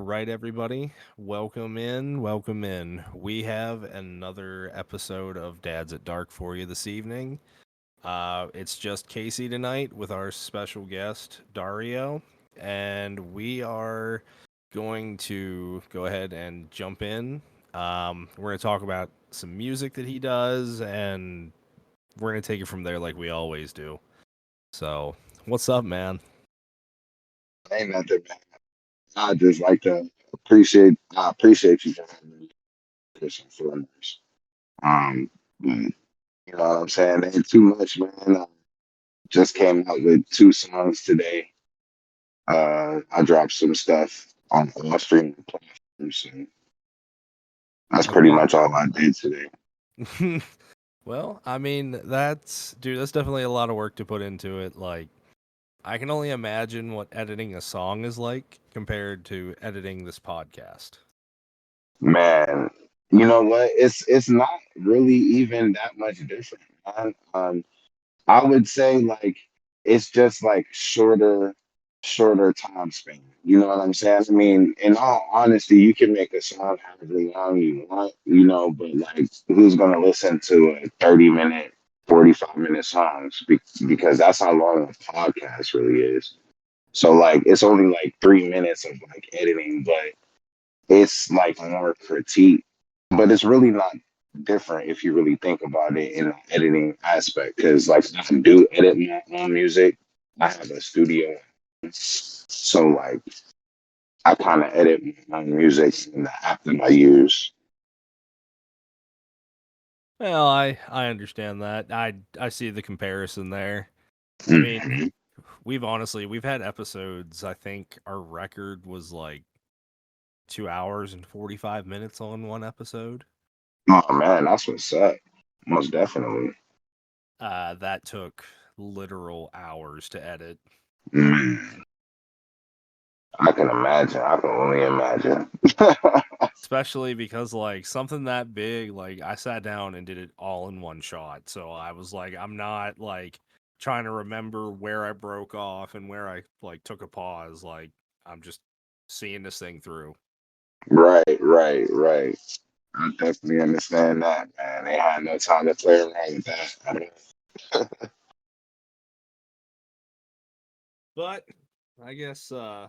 right, everybody. Welcome in. Welcome in. We have another episode of Dads at Dark for you this evening. It's just Casey tonight with our special guest, Dario. And we are going to go ahead and jump in. We're going to talk about some music that he does, and we're going to take it from there like we always do. So, what's up, man? Ain't nothing, man. I just like to I appreciate you for having me, first and foremost. But you know what I'm saying? Ain't too much, man. I just came out with two songs today. I dropped some stuff on all streaming platforms, and that's pretty Okay. much all I did today. Well, I mean, that's definitely a lot of work to put into it. Like, I can only imagine what editing a song is like compared to editing this podcast. Man, you know what? It's not really even that much different, man. I would say like it's just like shorter time span. You know what I'm saying? I mean, in all honesty, you can make a song however long you want, but like who's gonna listen to a 30-minute, 45-minute songs because that's how long a podcast really is. So like it's only like 3 minutes of like editing, but it's like more critique, but it's really not different if you really think about it in an editing aspect. Because like I do edit my own music. I have a studio, so like I kind of edit my own music in the app that I use. Well, I understand that. I see the comparison there. I mean, Mhm. we've had episodes. I think our record was like 2 hours and 45 minutes on one episode. Oh man, that's what's up. Most definitely. That took literal hours to edit. Mm, I can imagine. I can only imagine. Especially because like something that big, like I sat down and did it all in one shot. So I was like, I'm not like trying to remember where I broke off and where I like took a pause. Like I'm just seeing this thing through. Right. I definitely understand that, man. They had no time to play around with that. But I guess no,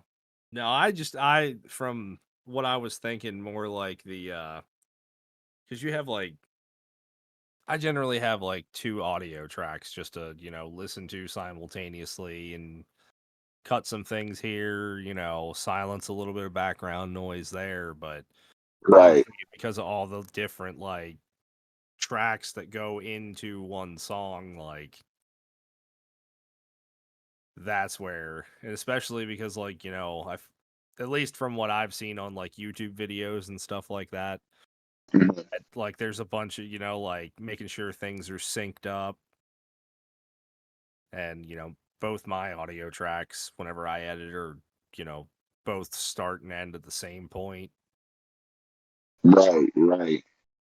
I from what I was thinking more like the cuz you have like I generally have like two audio tracks just to, listen to simultaneously and cut some things here, silence a little bit of background noise there, but I was Right. thinking because of all the different like tracks that go into one song, like that's where, and especially because like, I've at least from what I've seen on like YouTube videos and stuff like that, Mhm. like there's a bunch of, like making sure things are synced up and, both my audio tracks whenever I edit are, you know, both start and end at the same point. Right.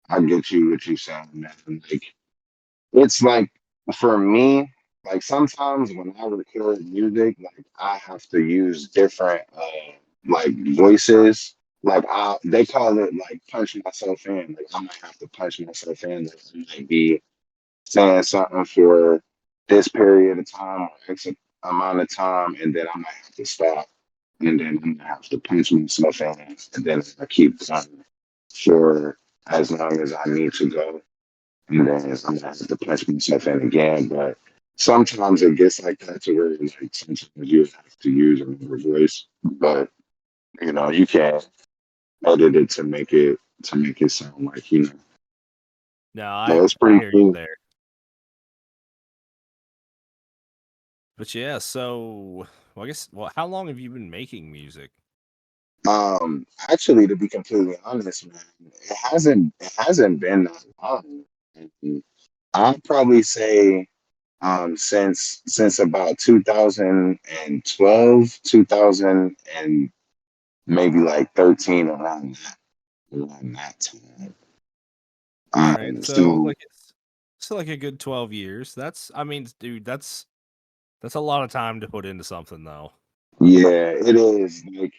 I get you what you're saying, man. Like it's like for me, like sometimes when I record music, like I have to use different like voices. Like they call it like punch myself in. Like I might have to punch myself in. Like I might be saying something for this period of time or X amount of time, and then I might have to stop, and then I'm gonna have to punch myself in, and then I keep going for as long as I need to go, and then I'm gonna have to punch myself in again. But sometimes it gets like that to where like sometimes you have to use another voice, but you can edit it to make it sound like No, So it's I pretty hear you cool. there. But yeah, so well, I guess how long have you been making music? Actually, to be completely honest, man, it hasn't been that long. I'd probably say since about 2012, 2000 and maybe like 13 around that time. All right, so So like it's like a good 12 years. That's I mean, dude, that's a lot of time to put into something though. yeah, it is like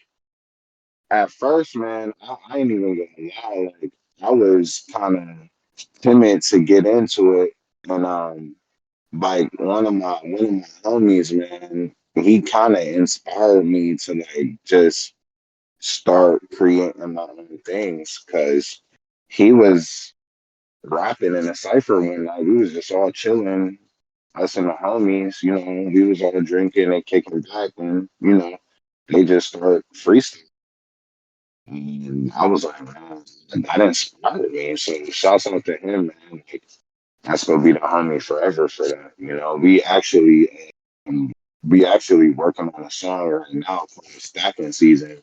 at first, man, I ain't even gonna lie. Like I was kind of timid to get into it, and like one of my homies, man, he kind of inspired me to like just start creating my own things because he was rapping in a cipher one night. We was just all chilling, us and the homies. We was all drinking and kicking back, and they just started freestyling. And I was like, man, that inspired me. So shouts out to him, man. Like, that's gonna be the homie forever for that. Um, we actually working on a song right now called Stacking Season.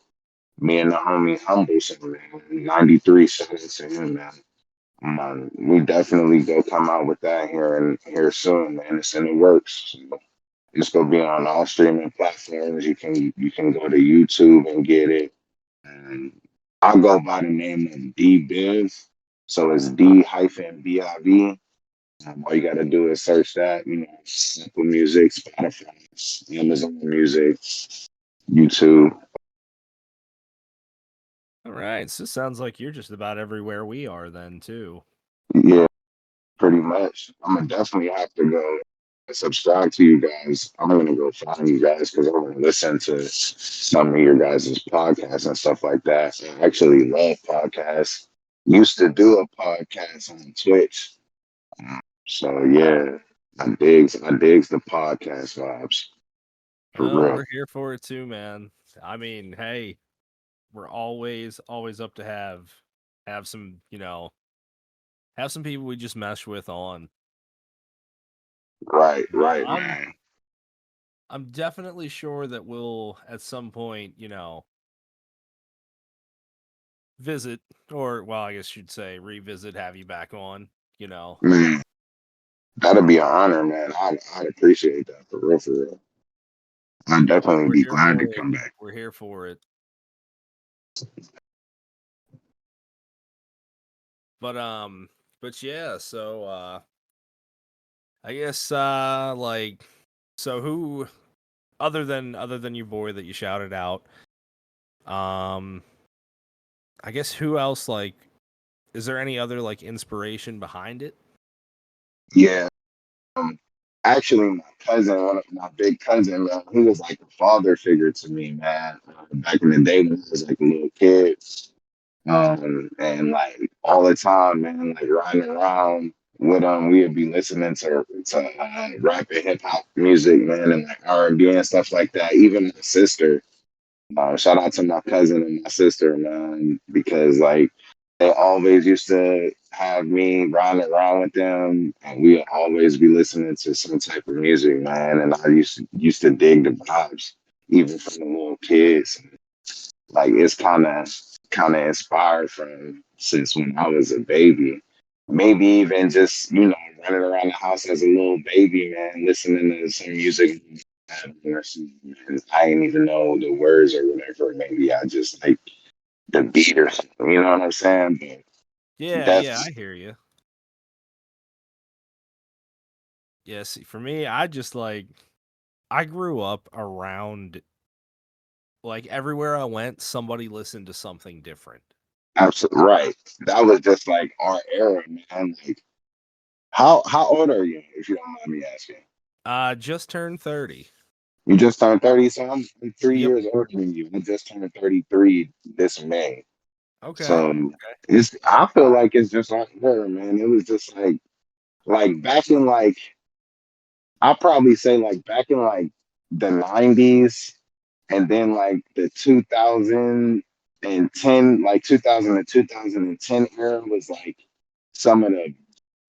Me and the homie Humble, so man, 93. Shout out to him, man. We definitely go come out with that here soon, man. It's in the works. So it's gonna be on all streaming platforms. You can go to YouTube and get it. And I go by the name of D-Biv. So it's D-Biv. All you gotta do is search that, Apple Music, Spotify, Amazon Music, YouTube. All right, so it sounds like you're just about everywhere we are then too. Yeah, pretty much. I'm gonna definitely have to go subscribe to you guys. I'm gonna go find you guys because I want to listen to some of your guys' podcasts and stuff like that. I actually love podcasts. Used to do a podcast on Twitch. So yeah, I digs the podcast vibes for Well, real. we're here for it too, man. I mean, hey, we're always up to have some, have some people we just mesh with on. Right, But right, I'm man. I'm definitely sure that we'll at some point, visit, or well, I guess you'd say revisit, have you back on, you know. Man, that'd be an honor, man. I'd appreciate that for real, for real. I'd definitely We're be here glad to for it. come back. We're here for it. But yeah, so I guess like so who other than your boy that you shouted out, um I guess who else, like, is there any other like inspiration behind it? Yeah. Um, Actually, my cousin, one of my big cousin, man, he was like a father figure to me, man. Back in the day when I was like a little kid, and like all the time, man, like riding around with we would be listening to rap and hip hop music, man, and like R&B and stuff like that. Even my sister, shout out to my cousin and my sister, man, because like they always used to have me riding around with them, and we would always be listening to some type of music, man. And I used to dig the vibes, even from the little kids. Like it's kind of inspired from since when I was a baby. Maybe even just running around the house as a little baby, man, listening to some music. And I didn't even know the words or whatever. Maybe I just like the beat or something. You know what I'm saying? But Yeah, that's I hear you. Yeah, see, for me, I just like I grew up around, like, everywhere I went, somebody listened to something different. absolutely right. That was just like our era, man. Like how old are you, if you don't mind me asking? Just turned 30. You just turned 30, so I'm three Yep. years older than you. I just turned 33 this May. Okay. So I feel like it's just like her, man. It was just like back in like I'll probably say like back in like the 90s and then like the 2010, like 2000 to 2010 era was like some of the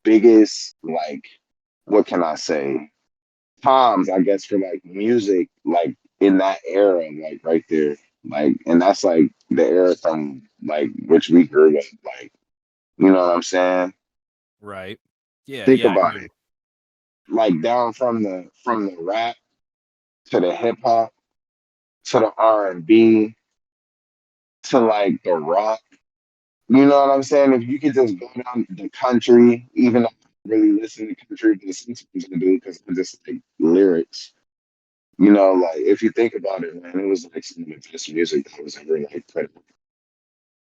biggest, like, what can I say, times, I guess, for like music, like in that era, like right there. Like, and that's like the era from like which we grew up, like, you know what I'm saying? Right. Yeah, Think yeah, I about do. it. Like down from the rap to the hip hop to the R&B to like the rock. You know what I'm saying? If you could just go down the country, even though I don't really listen to country, but sometimes I do because I just like lyrics. Like if you think about it, man, it was like some of the best music that was ever like put.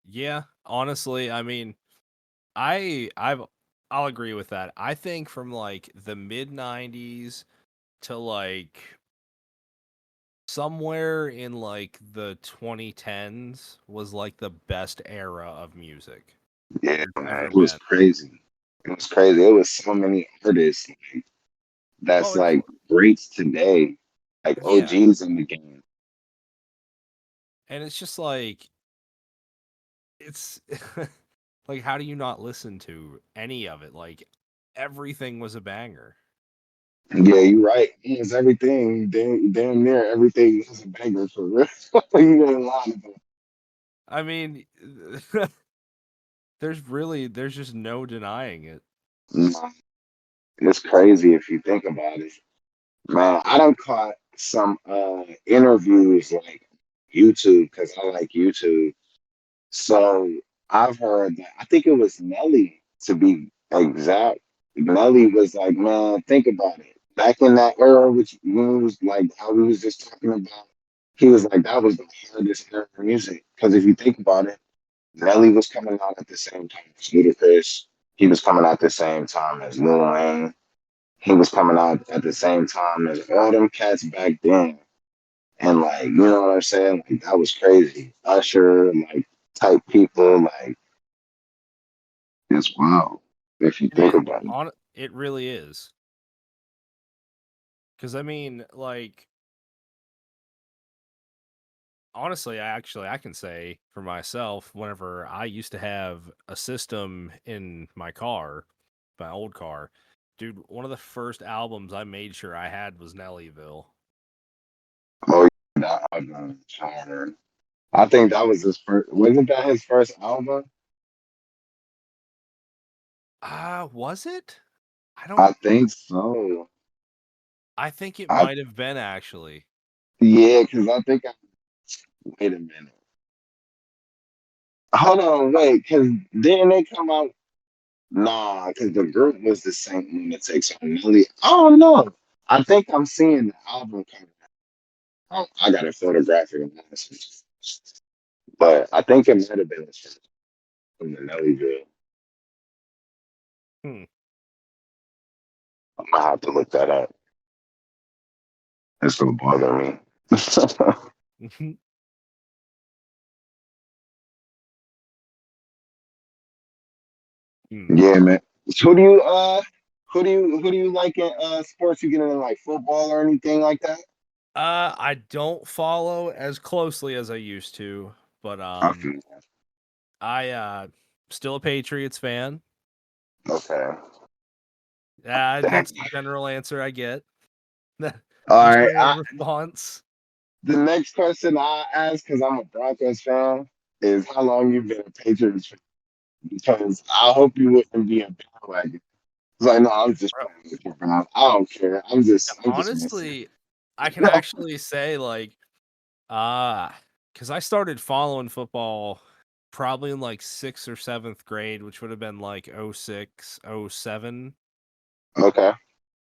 Yeah, honestly, I mean, I'll agree with that. I think from like the mid 90s to like somewhere in like the 2010s was like the best era of music Yeah, there's man, ever it was been. crazy. It was crazy. It was so many artists like, Oh, that's it's like greats today, like yeah, OGs in the game. and it's just like it's like how do you not listen to any of it? Like everything was a banger. Yeah, you're right. It's everything. Damn near everything is a banger for real. You ain't lying about I mean, there's just no denying it. it. Nah, it's crazy if you think about it. Man, I done caught some interviews like YouTube because I like YouTube. So I've heard that I think it was Nelly to be exact. Nelly was like, man, think about it. Back in that era, which was like how we was just talking about, he was like, that was the hardest era of music. Because if you think about it, Nelly was coming out at the same time as Ludacris. He was coming out at the same time as Lil Wayne. He was coming out at the same time as all them cats back then. And like, you know what I'm saying? Like that was crazy. Usher, like type people, like it's wild if you think about it. It really is. Cuz I mean, like honestly, I can say for myself whenever I used to have a system in my car, my old car, dude, one of the first albums I made sure I had was Nellyville. Oh yeah, that album, Charter. I think that Yeah. was his first. Wasn't that his first album? Was it? I don't I think so. I think it I might have been actually. Yeah, because I think I. Wait a minute. Hold on, wait, because didn't they come out? Nah, because the group was the Saint Lunatics on Nelly. I don't know. I think I'm seeing the album cover. I got it photographic analysis, but I think it might have been from the Nellyville. Hmm. I'm gonna have to look that up. It's gonna bother me. Hmm. Yeah, man. Who do you who do you like in sports? You get into like football or anything like that? I don't follow as closely as I used to, but I feel I still a Patriots fan. okay. That's the general answer I get. All The right. general response. The next question I ask, because I'm a Broncos fan, is how long you been a Patriots fan? Because I hope you wouldn't be a bandwagon. It's like, no, I'm just Bro, playing with you, bro. I don't care. I'm just messing. honestly, I can actually say like because I started following football probably in like 6th or 7th grade, which would have been like '06, '07. Okay.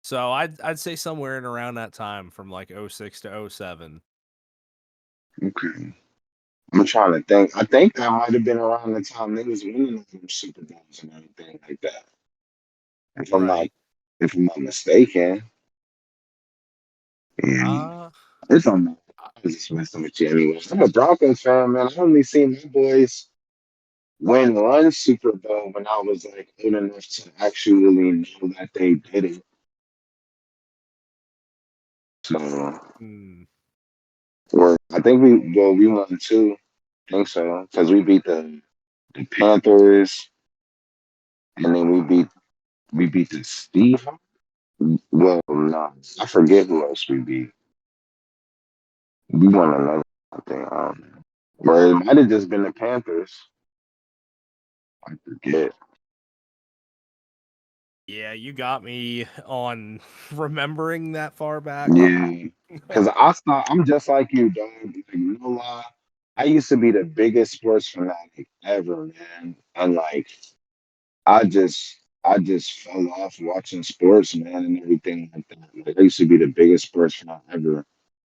So I'd say somewhere in around that time from like '06 to '07. Okay. I'm trying to think. I think that might have been around the time they was winning them Super Bowls and everything like that. If I'm not Right. if I'm not mistaken. And Uh it's on that. I was just messing with you anyway. I'm a Broncos fan, man. I only seen my boys win one Super Bowl when I was like old enough to actually know that they did it. So, hmm. or I think we won two. I think so because we beat the Panthers and then we beat the Steve. Well, no, I forget who else we beat. We won another thing. Or it might have just been the Panthers. I forget. Yeah, you got me on remembering that far back. Yeah, because I'm just like you, dog. Like, no lie, I used to be the biggest sports fanatic ever, man. And like, I just fell off watching sports, man, and everything like that. Like, I used to be the biggest sports fan ever.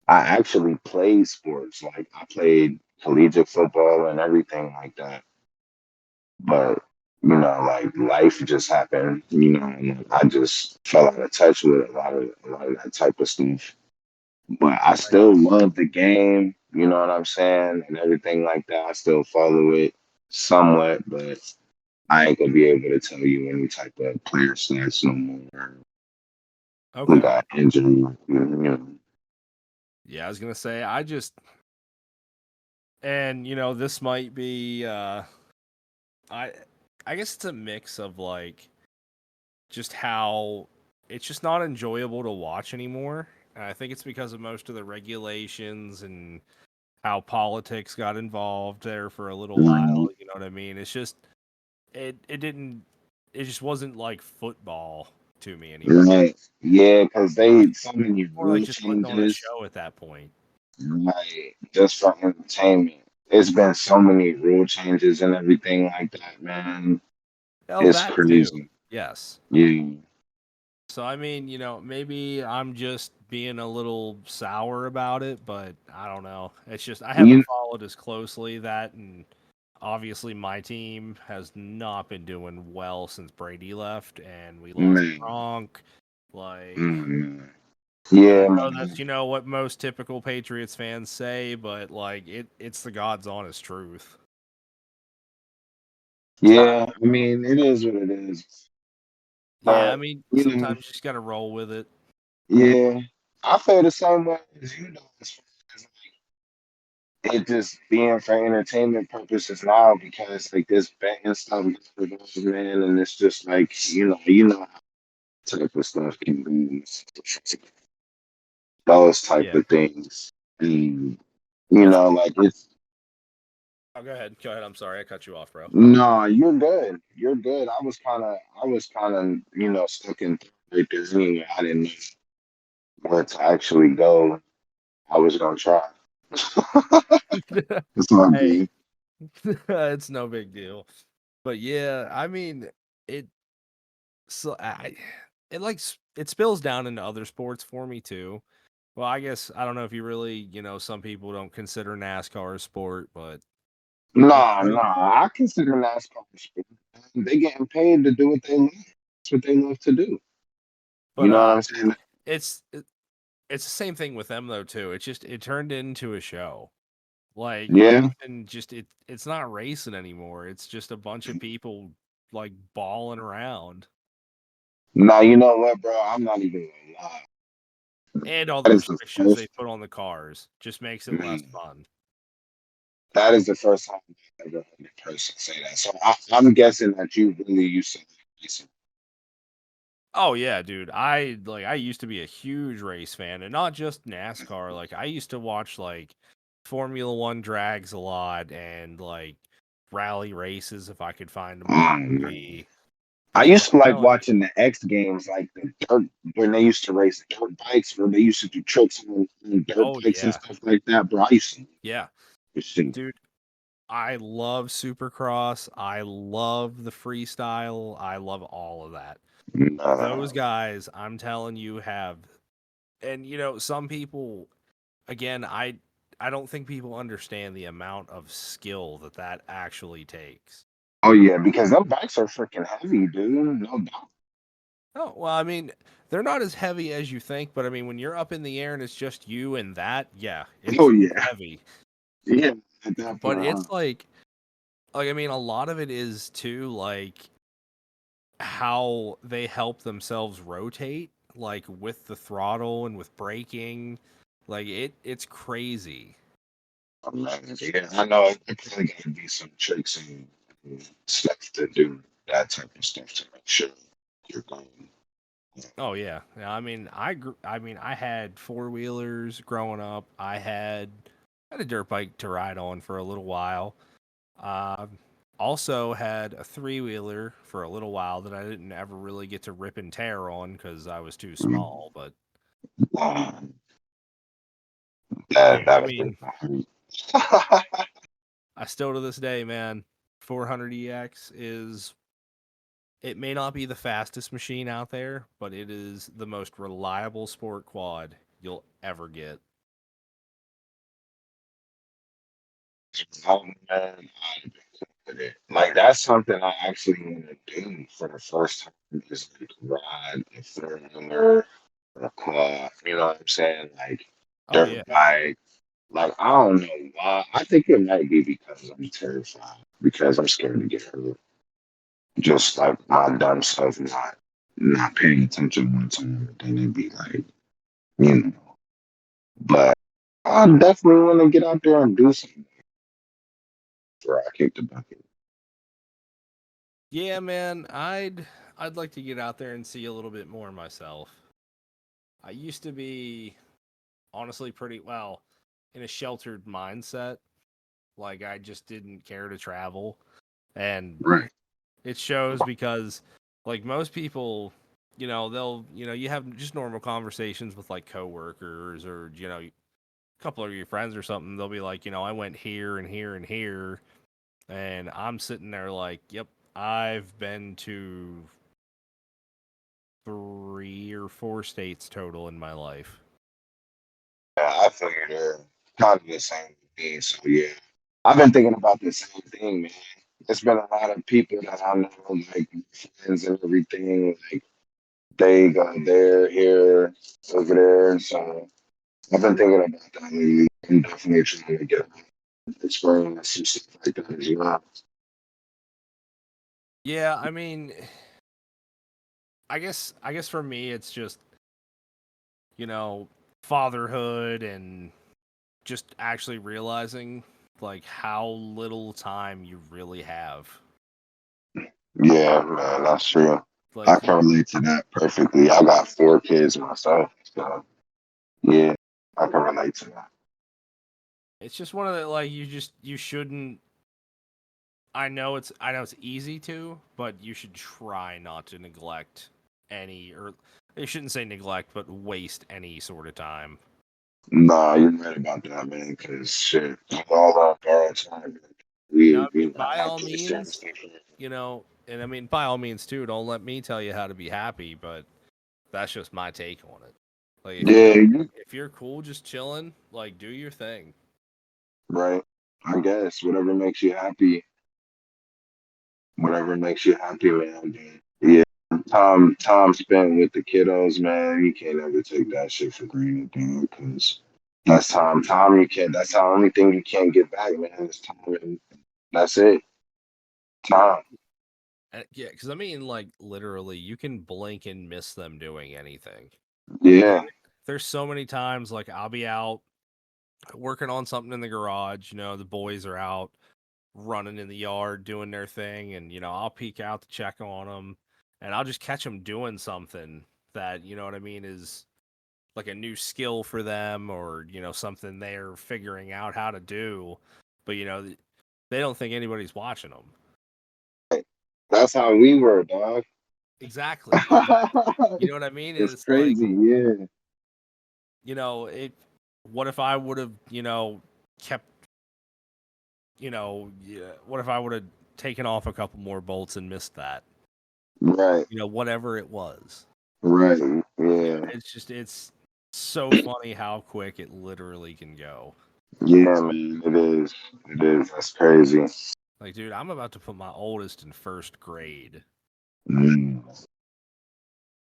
I actually played sports. Like, I played collegiate football and everything like that. but like life just happened, and I just fell out of touch with a lot of that type of stuff. But I Right on. still love the game, you know what I'm saying, and everything like that. I still follow it somewhat, but I ain't gonna be able to tell you any type of player stats no more. Who Okay. got injured, Yeah, I was gonna say I just and this might be I I guess it's a mix of like just how it's just not enjoyable to watch anymore. And I think it's because of most of the regulations and how politics got involved there for a little while. Right, You know what I mean? It's just it didn't it just wasn't like football to me anymore. right. Yeah, because It they so many more like rule just putting on a changes, show at that point. right? Just for entertainment. It's been so many rule changes and everything like that, man. Oh, It's that too. crazy. Yes. Yeah. So I mean, maybe I'm just being a little sour about it, but I don't know. It's just I haven't You, followed as closely that, and obviously my team has not been doing well since Brady left and we lost man. Gronk. Like, Mm, and I yeah, know that's man. what most typical Patriots fans say, but like it's the God's honest truth. Yeah, I mean, it is what it is. Yeah, I But, mean sometimes you just gotta roll with it. yeah, I feel the same way as you do as far as it just being for entertainment purposes now because like this betting stuff gets involved, man, and it's just like, how type of stuff can be those type Yeah. of things. And It's like it's oh, go ahead. Go ahead. I'm sorry. I cut you off, bro. no, you're good. You're good. I was kinda, stuck in right there anyway. I didn't know where to actually go. I was gonna try. It's not Hey, good. it's no big deal. But yeah, I mean, it so it like it spills down into other sports for me too. Well, I guess I don't know if you really, some people don't consider NASCAR a sport, but No, I no, mean, I consider NASCAR a sport. They getting paid to do what they love. That's what they love to do. You but know what I'm saying? it's it's the same thing with them though too. It's just it turned into a show. Like you Yeah. even just it's not racing anymore. It's just a bunch of people like balling around Now you know what, bro? I'm not even gonna lie. and all the That is the restrictions they first put on the cars just makes it less man. fun. That is the first time I've ever heard a person say that. So I'm guessing that you really used to listen. Oh yeah, dude. I used to be a huge race fan and not just NASCAR. Like I used to watch like Formula 1 drags a lot and like rally races if I could find them on Man. TV. I And used I'm to like telling you, watching the X Games, like the dirt when they used to race dirt bikes, where they used to do tricks on dirt oh bikes and yeah. stuff like that. Bro, I used Yeah. to see. Dude, I love Supercross. I love the freestyle. I love all of that. Those No, guys, I'm telling you, have and some people again, I don't think people understand the amount of skill that actually takes. oh yeah, because them bikes are freaking heavy, dude. No doubt. Oh, well, I mean, they're not as heavy as you think, but I mean, when you're up in the air and it's just you and that, yeah, Oh it's yeah, heavy. yeah. At that But point, huh? it's like I mean, a lot of it is too like how they help themselves rotate, like with the throttle and with braking. Like it's crazy. Oh, man, yeah, I know. It probably got to be some tricks and stuff to do that type of stuff to make sure you're going. Oh yeah. Yeah, I mean, I mean, I had four-wheelers growing up. I had a dirt bike to ride on for a little while. Uh, also had a three-wheeler for a little while that I didn't ever really get to rip and tear on because I was too Mm. small. But Um, that yeah, I that mean, hurt. I still to this day, man, 400EX is it may not be the fastest machine out there, but it is the most reliable sport quad you'll ever get. Oh man, I'd have been cool with it. Like that's something I actually want to do for the first time is like ride a four-wheeler, a car, you know what I'm saying? Like Oh yeah. dirt bike. Like I don't know why. I think it might be because I'm terrified, because I'm scared to get hurt. Just like my dumb stuff, not paying attention one time, then it'd be like, you know. But I definitely want to get out there and do something before I kick the bucket. Yeah, man, I'd like to get out there and see a little bit more myself. I used to be honestly pretty well in a sheltered mindset. Like I just didn't care to travel. And Right. it shows because like most people, they'll, you have just normal conversations with like coworkers or, a couple of your friends or something. They'll be like, I went here and here and here. And I'm sitting there like, yep, I've been to 3 or 4 states total in my life. Yeah, I figured they're kind of the same with me. So yeah, I've been thinking about the same thing, man. There's been a lot of people that I know, like friends and everything. Like they go there, here, over there. So I've been thinking about that lately. I'm definitely trying to get experience some stuff like that as well. Yeah, I mean, I guess for me it's just, you know, fatherhood and just actually realizing like how little time you really have. Yeah, man, that's true. I Like can relate to that perfectly. I got 4 kids myself, so yeah, I can relate to that. it's just one of the like you shouldn't I know it's easy to, but you should try not to neglect any or you shouldn't say neglect, but waste any sort of time. Nah, you're right about that, man. Cause shit, we all on borrowed time. I We mean, not by have all to understand means, stuff. and I mean, by all means too, don't let me tell you how to be happy, but that's just my take on it. Like Yeah, you if you're cool just chilling, like do your thing. right. I guess whatever makes you happy, man. Dude. Yeah, time spent with the kiddos, man. You can't ever take that shit for granted, dude. Cause that's time. Time you can't. That's the only thing you can't get back, man. It's time, and that's it. Time. Yeah, because I mean, like literally, you can blink and miss them doing anything. Like Yeah. there's so many times, like I'll be out working on something in the garage. The boys are out running in the yard doing their thing, and I'll peek out to check on them, and I'll just catch them doing something that what I mean is like a new skill for them, or something they're figuring out how to do, but they don't think anybody's watching them. That's how we were, dog. Exactly. You know what I mean? And It's it's like, crazy, yeah. it. What if I would have, kept, yeah, what if I would have taken off a couple more bolts and missed that? Right, Whatever it was. right, yeah. It's so funny how quick it literally can go. Yeah, man, it is. It is. That's crazy. Like, dude, I'm about to put my oldest in first grade. Mm.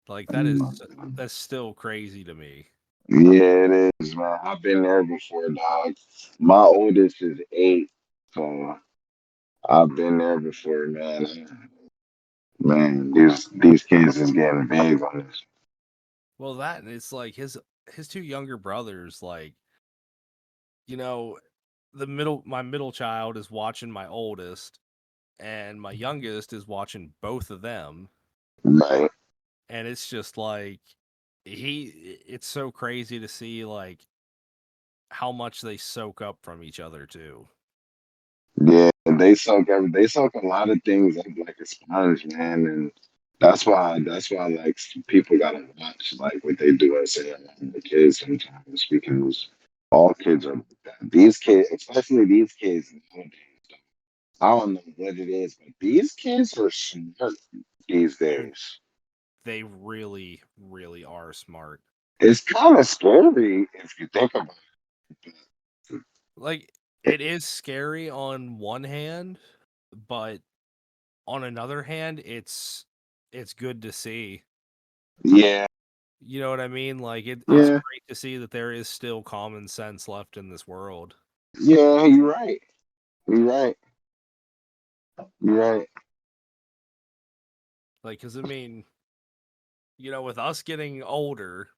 Like, Mm. that's still crazy to me. Yeah, it is, man. I've been there before, dog. My oldest is 8, so I've been there before, man. Man, these kids is getting big on this. Well, that and it's like his two younger brothers, like, you know, my middle child is watching my oldest, and my youngest is watching both of them, Right. and it's just like it's so crazy to see like how much they soak up from each other too. Yeah, they soak a lot of things up like a sponge, man, and that's why like people gotta watch like what they do and say around the kids sometimes because all kids are like that. These kids, especially these kids nowadays, I don't know what it is, but these kids are smart these And days. they really, really are smart. It's kind of scary if you think about Like it is scary on one hand, but on another hand, it's good to see. Yeah, You know what I mean? Like it's yeah, great to see that there is still common sense left in this world. yeah. You're right. You're right. You're right. Like, cause I mean, with us getting older,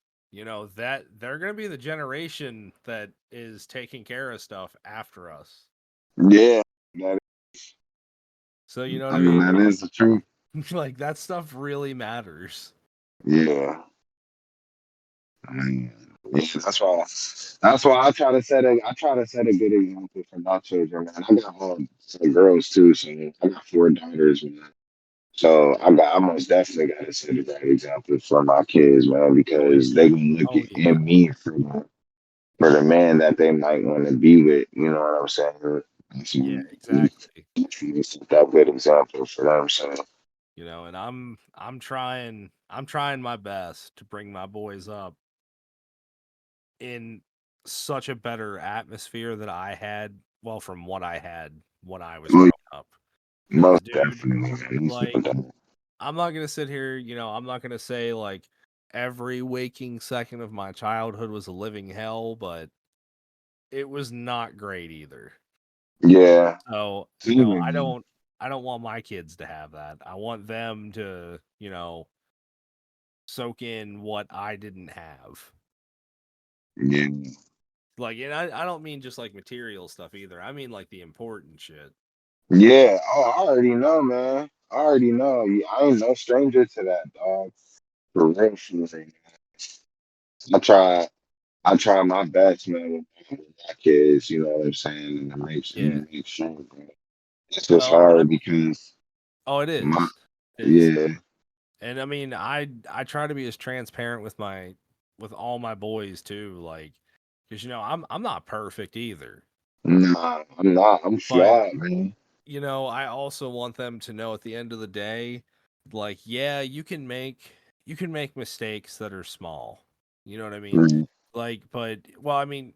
that they're gonna be the generation that is taking care of stuff after us. Yeah, that, So you know what I I mean, mean? that is the truth. Like that stuff really matters. Yeah. Man. Yeah, that's why I try to set a good example for my children, man. I got all girls too, so I got four daughters, man. So I most definitely got to set a right example for my kids, man, Oh because yeah. they can look Oh at yeah. me for the man that they might want to be with. You know what I'm saying? So Yeah, exactly. definitely set that good example for them. So And I'm trying my best to bring my boys up in such a better atmosphere that I had, well, from what I had when I was growing up. Cuz most dude, definitely, man. Most like definitely. I'm not going to sit here, I'm not going to say like every waking second of my childhood was a living hell, but it was not great either. Yeah. So, I Similarly. don't want my kids to have that. I want them to, soak in what I didn't have. Yeah. Like, and I don't mean just like material stuff either. I mean like the important shit. Yeah. Oh, I already know, man. I already know. I ain't no stranger to that, dog. For real, for real. I try. I try my best, man, with my kids. You know what I'm saying, and Yeah. to make sure. But it's just Well, hard because oh, it my is. It is. yeah, And I mean, I try to be as transparent with all my boys too, like cuz I'm not perfect either. nah, I'm not. I'm But, flawed, man. I also want them to know at the end of the day, like, yeah, you can make mistakes that are small. You know what I mean? Mm. Like, but well, I mean,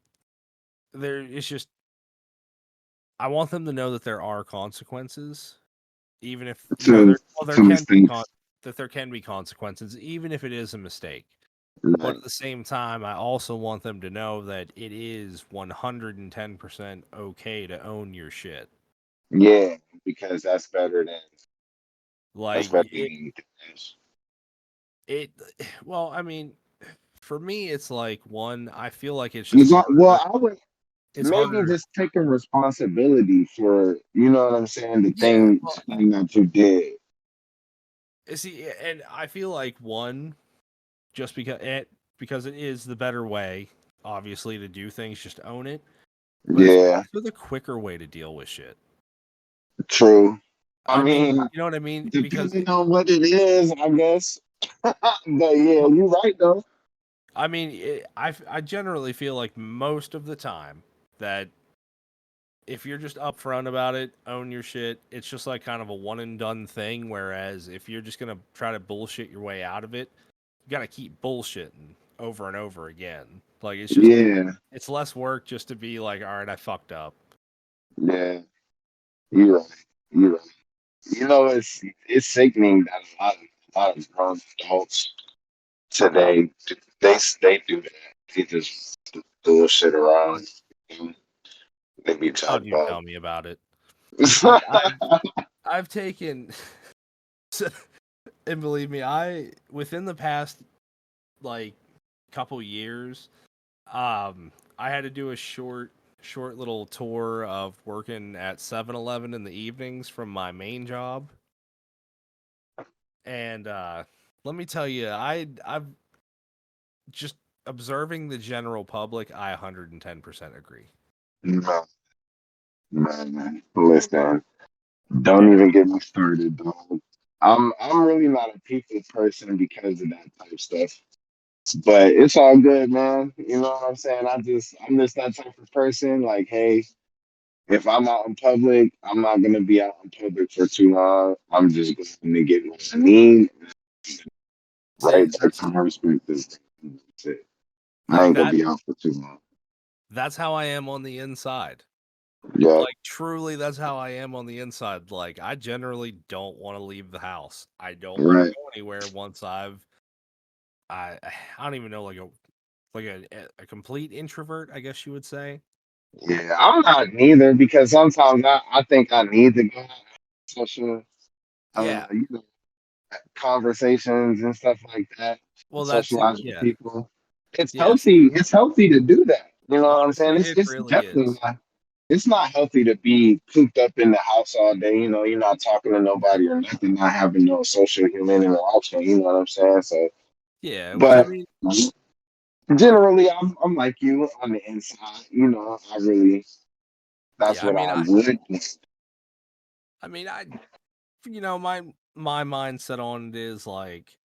it's just I want them to know that there are consequences, even if To there to can be mistakes, that there can be consequences, even if it is a mistake. But right? at the same time, I also want them to know that it is 110% okay to own your shit. Yeah, because that's Like better than anything else. it well, I mean, for me it's like one, I feel like it's just Well, harder. I would It's maybe harder. just taking responsibility for you know what I'm saying, the Yeah, well, thing that you did. see, and I feel like one, just because it is the better way, obviously, to do things, just own it. But it's Yeah, also the quicker way to deal with shit. true. I I mean, mean, you know what I mean? Because depending on what it is, I guess. But yeah, you're right though. I mean, I generally feel like most of the time that if you're just upfront about it, own your shit, it's just like kind of a one and done thing. Whereas if you're just gonna try to bullshit your way out of it, you gotta keep bullshitting over and over again. Like Yeah, it's less work just to be like, all right, I fucked up. yeah, you're right. You're right. You know, it's sickening that a lot of grown adults today they do that. They just bullshit around. They be Oh, talking you about. tell me about it. Like I've taken, and believe me, I within the past like couple years, I had to do a short little tour of working at 7-Eleven in the evenings from my main job. And let me tell you, I've just observing the general public, I 110% agree. No, man. Listen, don't And even get me started, dog. I'm really not a people person because of that type stuff. But it's all good, man. You know what I'm saying? I'm just that type of person. Like, hey, if I'm out in public, I'm not gonna be out in public for too long. I'm just going to get what I need, see, right back to my respective. That's it. I like ain't gonna be out for too long. that's how I am on the inside. Yeah. Like, truly, that's how I am on the inside. Like, I generally don't want to leave the house. I don't want to Right. go anywhere once I don't even know, like a complete introvert, I guess you would say. Yeah. I'm not neither because sometimes I think I need to go out and have social, Yeah. you know, conversations and stuff like that, Well, that's it. socialize with Yeah. people. It's Yes. healthy. It's healthy to do that. You know what I'm saying? Honestly, It's it it's really definitely is. not. It's not healthy to be cooped up in the house all day. You know, you're not talking to nobody or nothing, not having no social human interaction. You know what I'm saying? So, Yeah, which I but mean, generally, I'm like you on the inside. You know, I really that's yeah, what I would. I mean, my mindset on it is like,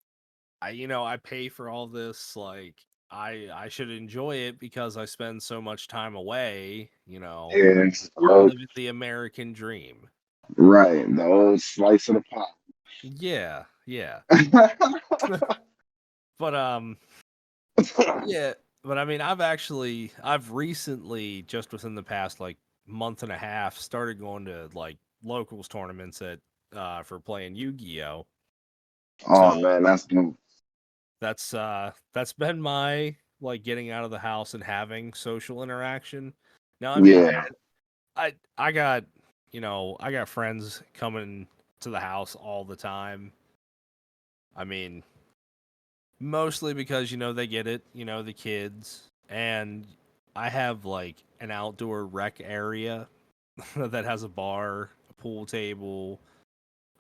I pay for all this, like, I should enjoy it because I spend so much time away, Is living the American dream. right. The old slice of the Yeah, yeah. pie. But yeah, but I mean, I've recently, just within the past like month and a half, started going to like locals tournaments at for playing Yu-Gi-Oh. So Oh man, that's dope. that's been my like getting out of the house and having social interaction. Now, I mean, Yeah. granted, I got I got friends coming to the house all the time. I mean, mostly because they get it, the kids, and I have like an outdoor rec area that has a bar, a pool table,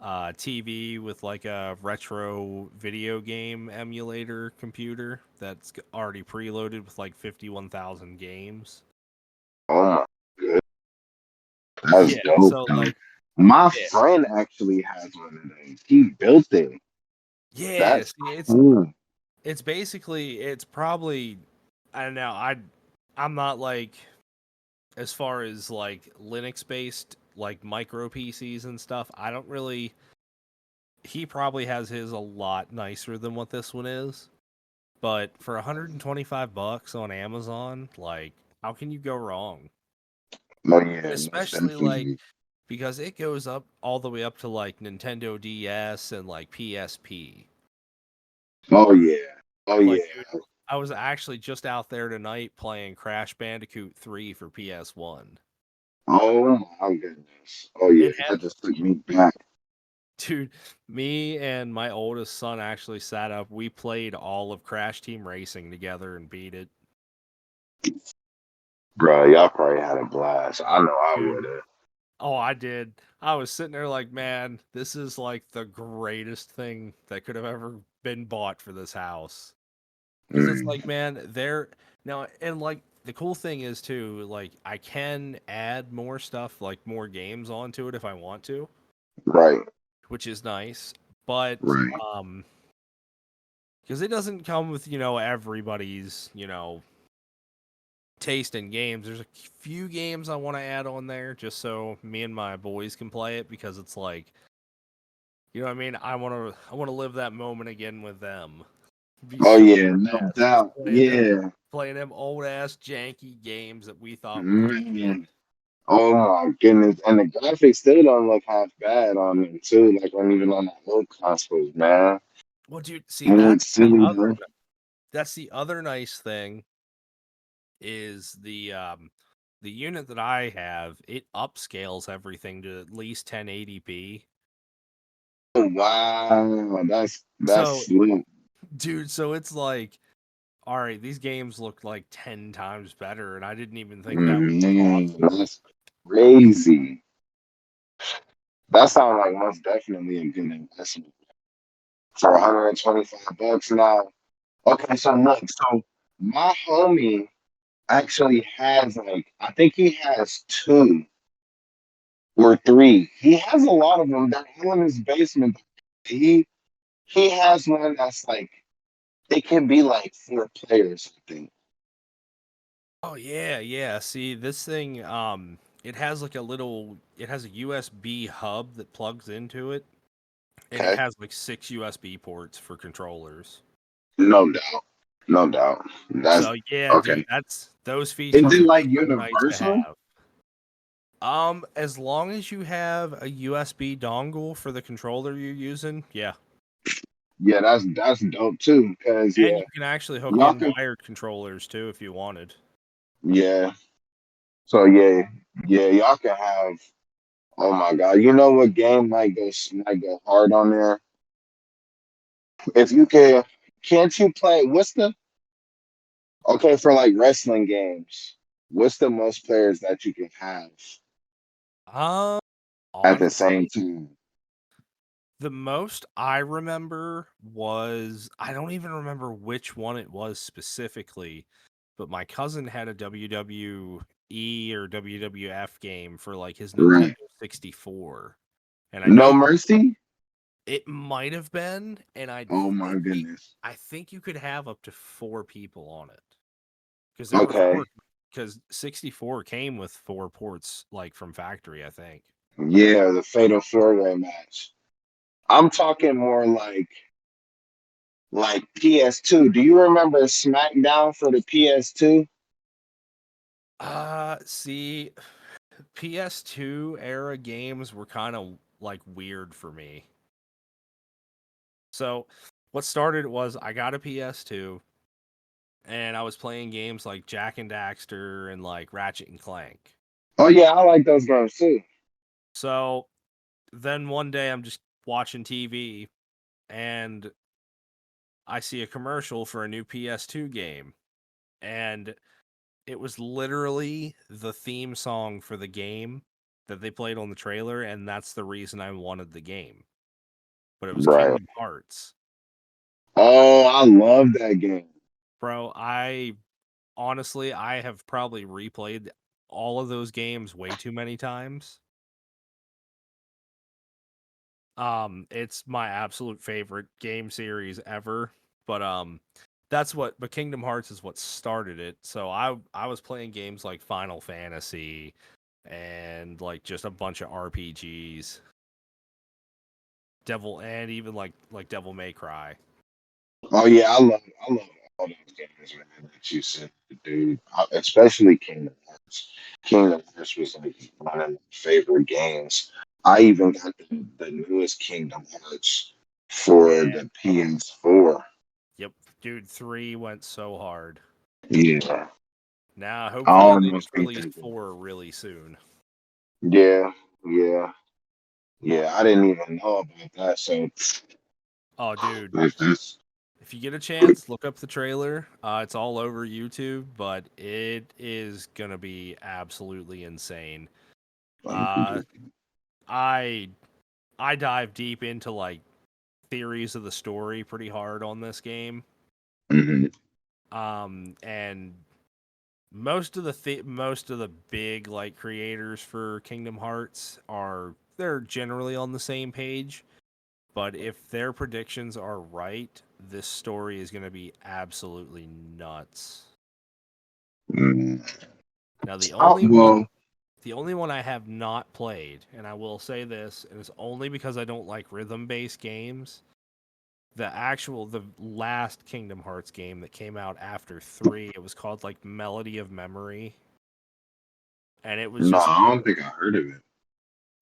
TV with like a retro video game emulator computer that's already preloaded with like 51,000 games. Oh my good. That's Yeah, dope, so though. like, My yeah, friend actually has one of those. He built it. yeah. That's See, cool. it's basically it's probably I don't know. I'm not like as far as like Linux based like micro PCs and stuff. I don't really. He probably has his a lot nicer than what this one is. But for 125 bucks on Amazon, like, how can you go wrong? Oh yeah, most Especially like definitely. because it goes up all the way up to like Nintendo DS and like PSP. Oh yeah. Oh Like, yeah. dude, I was actually just out there tonight playing Crash Bandicoot 3 for PS1. Oh my goodness. Oh yeah. It That had, just took me back. dude, me and my oldest son actually sat up. We played all of Crash Team Racing together and beat it. Bro, y'all probably had a blast. I know I Dude, would have. oh, I did. I was sitting there like, man, this is like the greatest thing that could have ever been bought for this house. Because it's like, Mm, man, there now, and like the cool thing is too, like I can add more stuff, like more games onto it if I want to, right. which is nice. But Right. because it doesn't come with everybody's taste in games. There's a few games I want to add on there just so me and my boys can play it because it's like, what I mean. I want to live that moment again with them. Be Oh so yeah, no badass just doubt. playing them Yeah. playing them old ass janky games that we thought were the shit. Man. Oh my goodness. And the graphics still don't look half bad on them too, like on even on the old consoles, man. Well, dude, see It looks silly though. that's the other nice thing is the unit that I have, it upscales everything to at least 1080p. Oh, wow, that's So, slick. dude, so it's like, all right, these games look like 10 times better, and I didn't even think that was Man, possible. that's crazy. That sounds like most definitely a good investment for 125 bucks now. Okay, so look, so my homie actually has like I think he has two or three. He has a lot of them. They're all in his basement. He he has one that's like it can be like four players, I think. Oh yeah, yeah. See, this thing, it has a USB hub that plugs into it, and it Okay. has like 6 USB ports for controllers. No doubt. No doubt. That's So yeah, dude, okay. those Is features it are like so nice to universal? have. As long as you have a USB dongle for the controller you're using, yeah. Yeah, that's dope too. Cause And yeah, you can actually hook y'all in can. wired controllers too if you wanted. Yeah. So yeah, y'all can have. Oh my God, you know what game might go hard on there? If you can, can't you play? What's the okay for like wrestling games? What's the most players that you can have Um, at the same Honestly, time? the most I remember was I don't even remember which one it was specifically, but my cousin had a WWE or WWF game for like his Nintendo Right. 64. And I No know Mercy? it might have been, and Oh my goodness. I think you could have up to 4 people on it. Because there were Okay. four because 64 came with 4 ports like from factory, I think. Yeah, the Fatal Four-Way match. I'm talking more like PS2. Do you remember SmackDown for the PS2? See, PS2 era games were kind of like weird for me. So, what started was I got a PS2 and I was playing games like Jack and Daxter and like Ratchet and Clank. Oh yeah, I like those games too. So, then one day I'm just watching TV and I see a commercial for a new PS2 game. And it was literally the theme song for the game that they played on the trailer, and that's the reason I wanted the game. But it was Right. Kingdom Hearts. Oh, I love that game. Bro, I honestly I have probably replayed all of those games way too many times. It's my absolute favorite game series ever. But but Kingdom Hearts is what started it. So I was playing games like Final Fantasy and like just a bunch of RPGs. Devil and even like Devil May Cry. Oh yeah, I love all those games, man. That you said, dude. Especially Kingdom Hearts. Kingdom Hearts was like one of my favorite games. I even got the newest Kingdom Hearts Yeah. for the PS4. Yep. Dude, 3 went so hard. Yeah, Now, I hopefully they almost just beat release that game. 4 really soon. Yeah, yeah, yeah. I didn't even know about that. So Oh, dude. that's If you get a chance, look up the trailer. It's all over YouTube, but it is gonna be absolutely insane. Uh, I I dive deep into like theories of the story pretty hard on this game. Mhm. And most of the big like creators for Kingdom Hearts they're generally on the same page. But if their predictions are right, this story is going to be absolutely nuts. Mm. Now Well, the only one I have not played, and I will say this, and it's only because I don't like rhythm-based games. The last Kingdom Hearts game that came out after 3, it was called like Melody of Memory, and it was no, just I don't think I heard of it.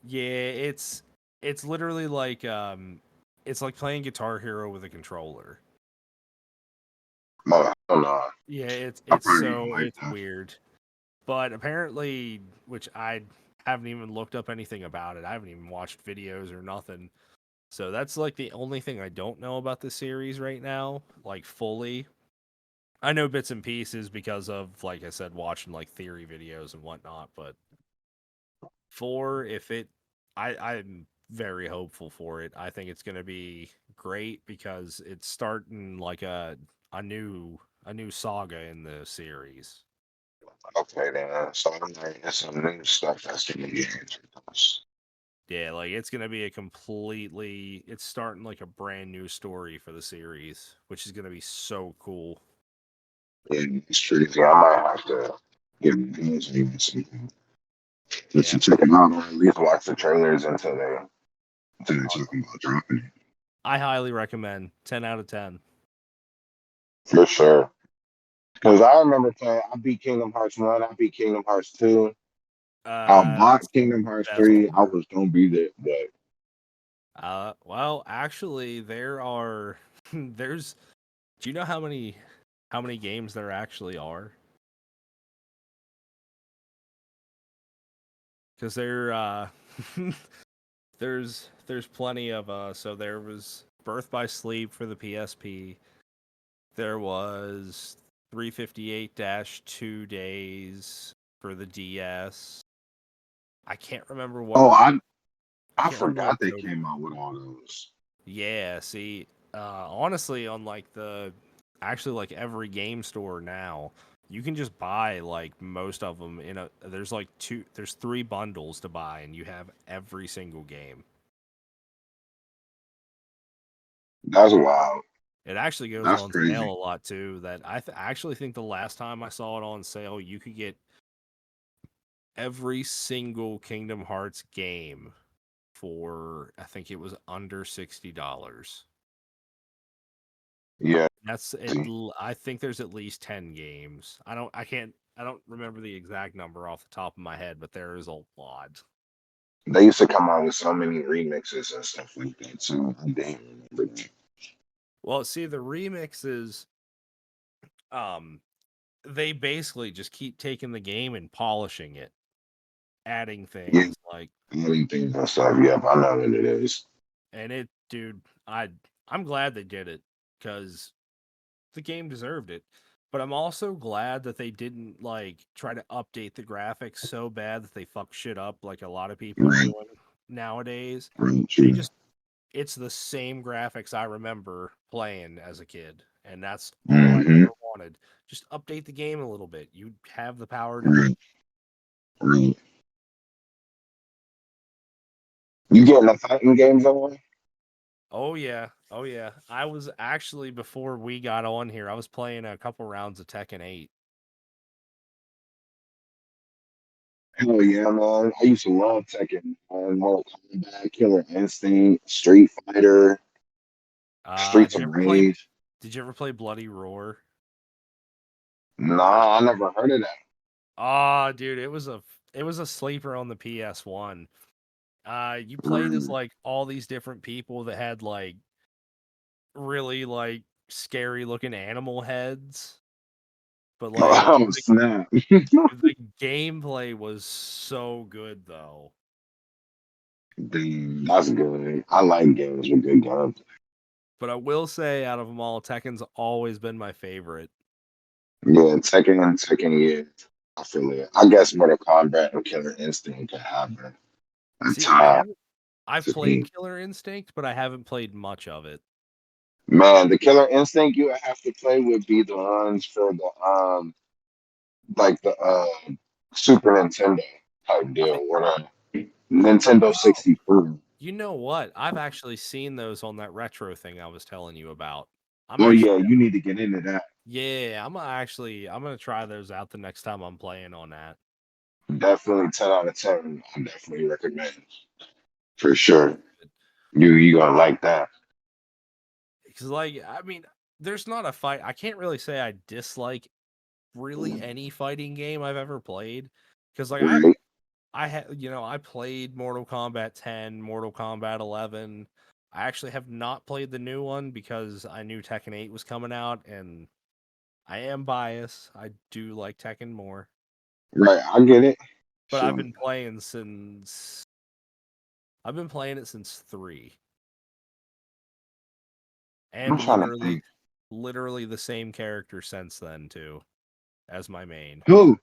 yeah, it's literally like it's like playing Guitar Hero with a controller. Oh, hell no. Yeah, I probably don't like it's that. weird. But apparently, which I haven't even looked up anything about it. I haven't even watched videos or nothing. So that's like the only thing I don't know about the series right now, like fully. I know bits and pieces because of, like I said, watching like theory videos and whatnot. But for if it, I'm very hopeful for it. I think it's going to be great because it's starting like a new a new saga in the series. Okay, then. So I'm like, there's some new stuff that's gonna be introduced. Yeah, like it's gonna be it's starting like a brand new story for the series, which is gonna be so cool. And it's crazy. I might have to get reviews and even something just Yeah. to check it out, or at least watch the trailers until they Oh, talk about dropping it. I highly recommend. 10 out of 10. For sure. Because I remember playing, I beat Kingdom Hearts 1, I beat Kingdom Hearts 2. I That's bought the Kingdom Hearts best 3. I part. was gonna be there, but Well, actually, there are there's. Do you know how many games there actually are? Because there's plenty of so there was Birth by Sleep for the PSP. There was 358-2 days for the DS. I can't remember what oh, I I I can't remember what forgot they code. came out with all those. Yeah, see, honestly, on like actually like every game store now, you can just buy like most of them in a. There's three bundles to buy, and you have every single game. That's wild. It actually goes That's on sale crazy. a lot too. That actually think the last time I saw it on sale, you could get every single Kingdom Hearts game for I think it was under $60. Yeah. That's it. I think there's at least 10 games. I don't remember the exact number off the top of my head, but there is a lot. They used to come out with so many remixes and stuff like that too. I didn't remember that. Well, see, the remixes, um, they basically just keep taking the game and polishing it, adding Yeah, things like, adding things and stuff. Yep, I know what it is. and it, dude, I'm glad they did it because the game deserved it. But I'm also glad that they didn't like try to update the graphics so bad that they fuck shit up like a lot of people are Right, doing nowadays. right, They true. just it's the same graphics I remember playing as a kid, and that's all I Mm-hmm. ever wanted. Just update the game a little bit. You have the power to do it. Right, right. You getting the fighting games on? Oh yeah. Oh yeah. I was actually before we got on here, I was playing a couple rounds of Tekken 8. Hell yeah, man. I used to love Tekken. Mortal Kombat, Killer Instinct, Street Fighter, Streets Did of you ever play Rage. Bloody Roar? Nah, I never heard of that. Ah, dude, it was a sleeper on the PS1. You played as Mm. like all these different people that had like really like scary looking animal heads, but like Oh, snap. the gameplay was so good though. Damn, that's good. I like games with good guns. But I will say, out of them all, Tekken's always been my favorite. Yeah, Tekken, yeah. I feel it. I guess Mortal Kombat and Killer Instinct could have a See, I tie haven't. I've to played me. Killer Instinct, but I haven't played much of it. Man, the Killer Instinct you would have to play would be the ones for the like the Super Nintendo type I deal, think. or the Nintendo Oh, 64. you know what? I've actually seen those on that retro thing I was telling you about. I'm Oh actually yeah, you need to get into that. Yeah, I'm gonna try those out the next time I'm playing on that. Definitely 10 out of 10. I definitely recommend for So sure. You gonna like that. because like I mean, there's not a fight. I can't really say I dislike really any fighting game I've ever played. Because like Right, I had I played Mortal Kombat 10, Mortal Kombat 11. I actually have not played the new one because I knew Tekken 8 was coming out, and I am biased. I do like Tekken more, right. I get it. but So I've been playing it since 3. I'm And trying to think. literally the same character since then too, as my main. Who?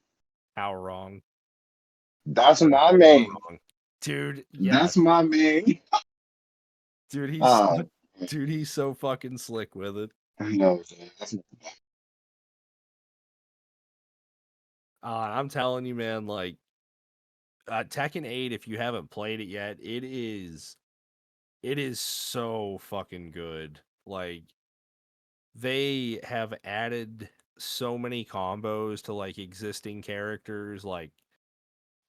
How wrong? That's You're my never man. wrong. Dude, That's yes. my man. Dude, Oh, he's so fucking slick with it. no, that's I'm telling you, man, like Tekken 8, if you haven't played it yet, it is so fucking good. Like they have added so many combos to like existing characters. Like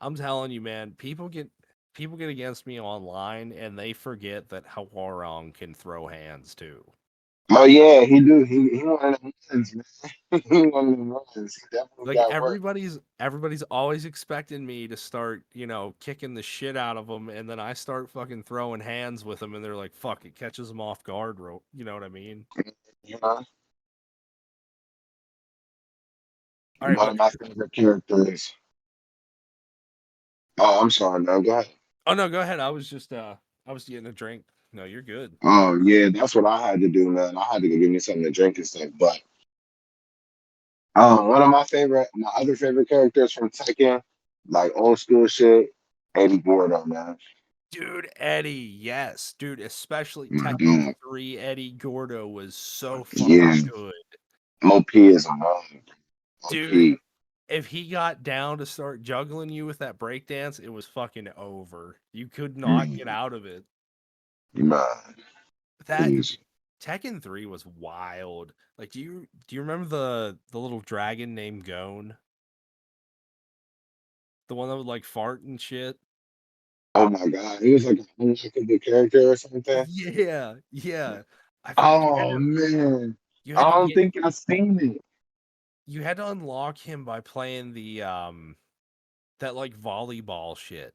I'm telling you, man, people get against me online and they forget that Hwarong can throw hands too. Oh yeah, he do. He one of them ones, man. He one of them ones. He definitely Like got work. everybody's always expecting me to start, kicking the shit out of them, and then I start fucking throwing hands with them, and they're like, "Fuck!" It catches them off guard, you know what I mean? You know, All right, one but of my favorite characters. Oh, I'm sorry, man. Go ahead. oh no, go ahead. I was getting a drink. No, you're good. Oh yeah, that's what I had to do, man. I had to go get me something to drink and stuff. But one of my other favorite characters from Tekken, like old school shit, Eddie Gordo, man. Dude, Eddie, yes, dude, especially My Tekken God. 3, Eddie Gordo was so Yeah, fucking good. OP is a man. Dude, OP. if he got down to start juggling you with that breakdance, it was fucking over. You could not get Mm, out of it. man, That please. Tekken 3 was wild. Like, do you remember the little dragon named Gon? The one that would like fart and shit? Oh my God, he was like an unlockable character or something. Yeah, yeah. I forget Oh man, you had I to don't get think I've seen it. you had to unlock him by playing the that like volleyball shit.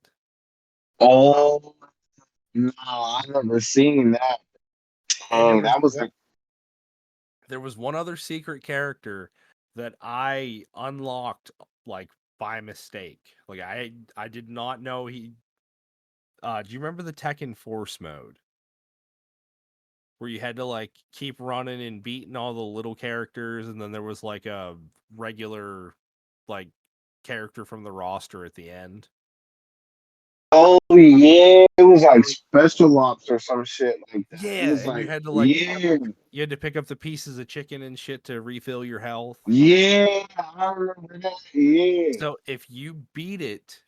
Oh no, I never seen that. And Dang, that was like, there was one other secret character that I unlocked like by mistake. Like I did not know he do you remember the Tekken Force mode where you had to like keep running and beating all the little characters, and then there was like a regular like character from the roster at the end? oh yeah, it was like special ops or some shit like that. It Yeah, was and you like, had to like yeah, you had to pick up the pieces of chicken and shit to refill your health. yeah, I remember that. Yeah, So if you beat it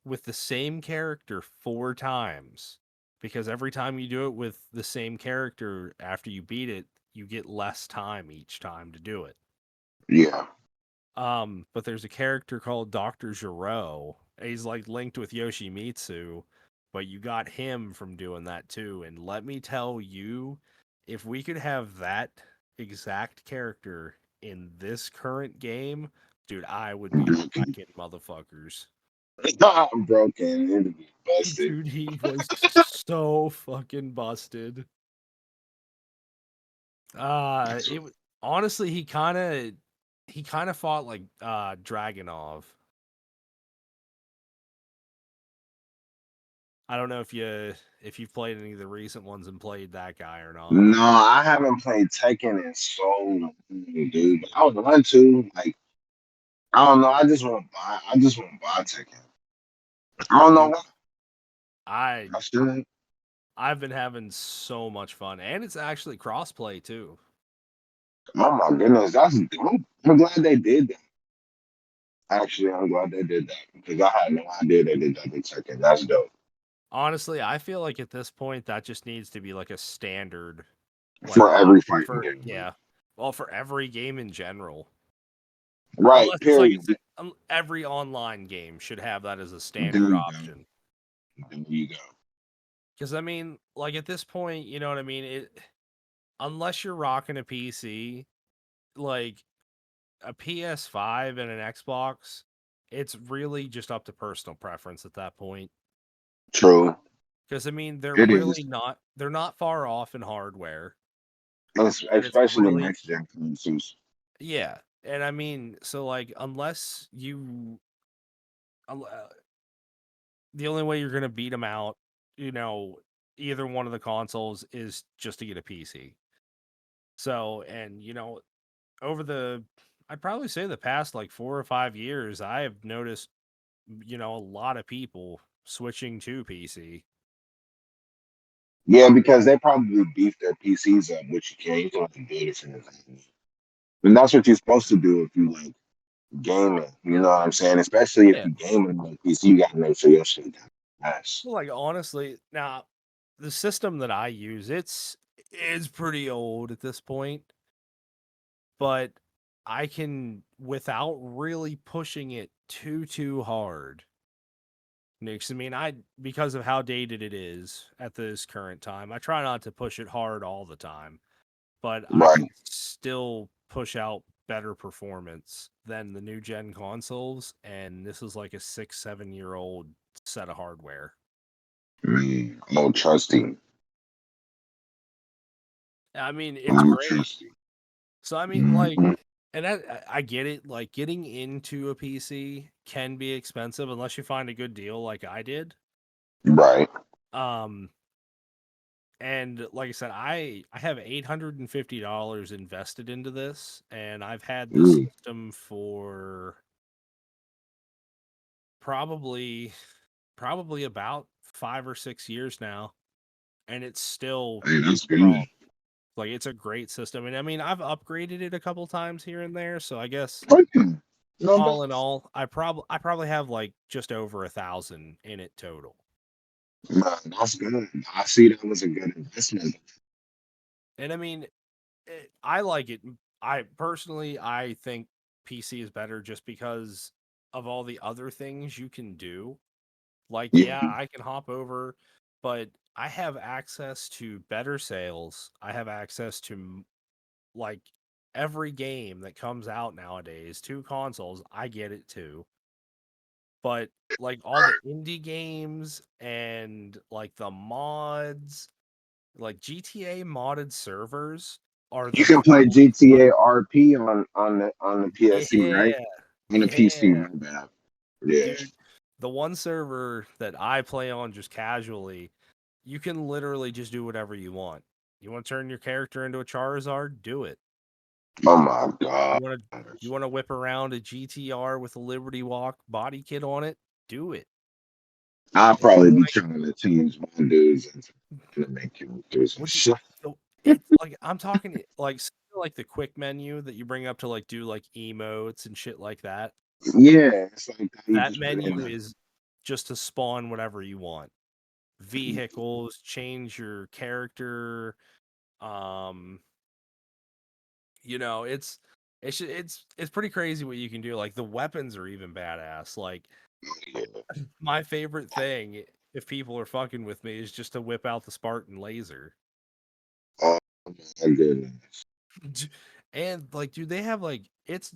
with the same character 4 times, because every time you do it with the same character after you beat it, you get less time each time to do it. yeah. But there's a character called Dr. Gero. He's like linked with Yoshimitsu, but you got him from doing that too. And let me tell you, if we could have that exact character in this current game, dude, I would be Broken. wrecking motherfuckers. I'm broken. It'd be busted. Dude, he was so fucking busted. That's It honestly, he kind of fought like Dragonov. I don't know if you've played any of the recent ones and played that guy or not. No, I haven't played Tekken in so long, dude. But I would want to. Like, I don't know. I just want to buy. I just want to buy Tekken. I don't know Dude, why. I I should. I've been having so much fun, and it's actually crossplay too. Oh my goodness, that's dope. I'm glad they did that. Actually, I'm glad they did that because I had no idea they did that with Tekken. That's dope Honestly, I feel like at this point that just needs to be like a standard like for every option fighting for game. yeah, well for every game in general. Right. Unless it's like Period. every online game should have that as a There standard you go. option. There you go. Because I mean, like at this point, you know what I mean. Unless you're rocking a PC, like a PS5 and an Xbox, it's really just up to personal preference at that point. True. Because I mean, It is. they're not far off in hardware, and it's Especially really next gen consoles. yeah. And I mean, so like unless you, the only way you're gonna beat them out, you know, either one of the consoles is just to get a PC. So, and over the, I'd probably say the past like 4 or 5 years, I have noticed, a lot of people switching to PC. Yeah, because they probably beef their PCs up, which you can't. You can have to do it from your phone. And that's what you're supposed to do if you like gaming. You know what I'm saying? Especially if Yeah. you gaming on PC, you gotta make sure your shit got nice. Well, like honestly, now the system that I use, it's pretty old at this point, but I can without really pushing it too hard. Because I mean, because of how dated it is at this current time, I try not to push it hard all the time. but I Right. can still push out better performance than the new gen consoles, and this is like a 6, 7 year old set of hardware. Man, oh, trusting. I mean, it's Oh, great. trusting. So I mean, like, Mhm. and I get it. Like, getting into a PC can be expensive unless you find a good deal, like I did. Right. Um, and like I said, I have $850 invested into this, and I've had this Ooh, system for probably probably about 5 or 6 years now, and it's still hey, that's strong. good. Like, it's a great system, and I mean, I've upgraded it a couple times here and there, so I guess Oh, yeah. No bad. all in all, I probably have like just over 1,000 in it total. Man, that's good. I see that was a good investment. And I mean, I like it. I personally, I think PC is better just because of all the other things you can do. Like, yeah, Yeah. I can hop over, but I have access to better sales. I have access to like every game that comes out nowadays, two consoles. I get it too. But like all the indie games and like the mods, like GTA modded servers are You the can play coolest GTA fucking. RP on the PSC, right? Yeah, On the PC, yeah, my bad. Yeah. dude. The one server that I play on just casually, you can literally just do whatever you want. You want to turn your character into a Charizard? Do it. Oh my God. You want to you want to whip around a GTR with a Liberty Walk body kit on it? Do it. I'll And you probably be want trying to change my dudes and make you do some Would you shit. so it's like I'm talking like like the quick menu that you bring up to like do like emotes and shit like that. Yeah, it's like that. You That just put in menu the is just to spawn whatever you want. Vehicles, change your character. Um, it's pretty crazy what you can do. Like the weapons are even badass. Like my favorite thing, if people are fucking with me, is just to whip out the Spartan laser. oh my goodness. And like, dude, they have like it's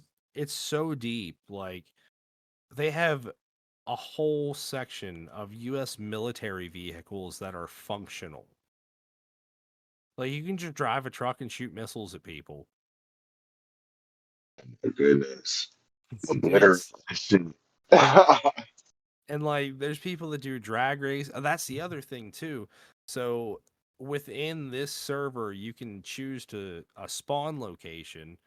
so deep. Like they have a whole section of US military vehicles that are functional. Like you can just drive a truck and shoot missiles at people. My goodness. Obliterate It's that shit. and like there's people that do drag race. That's the other thing too. So within this server, you can choose to a spawn location,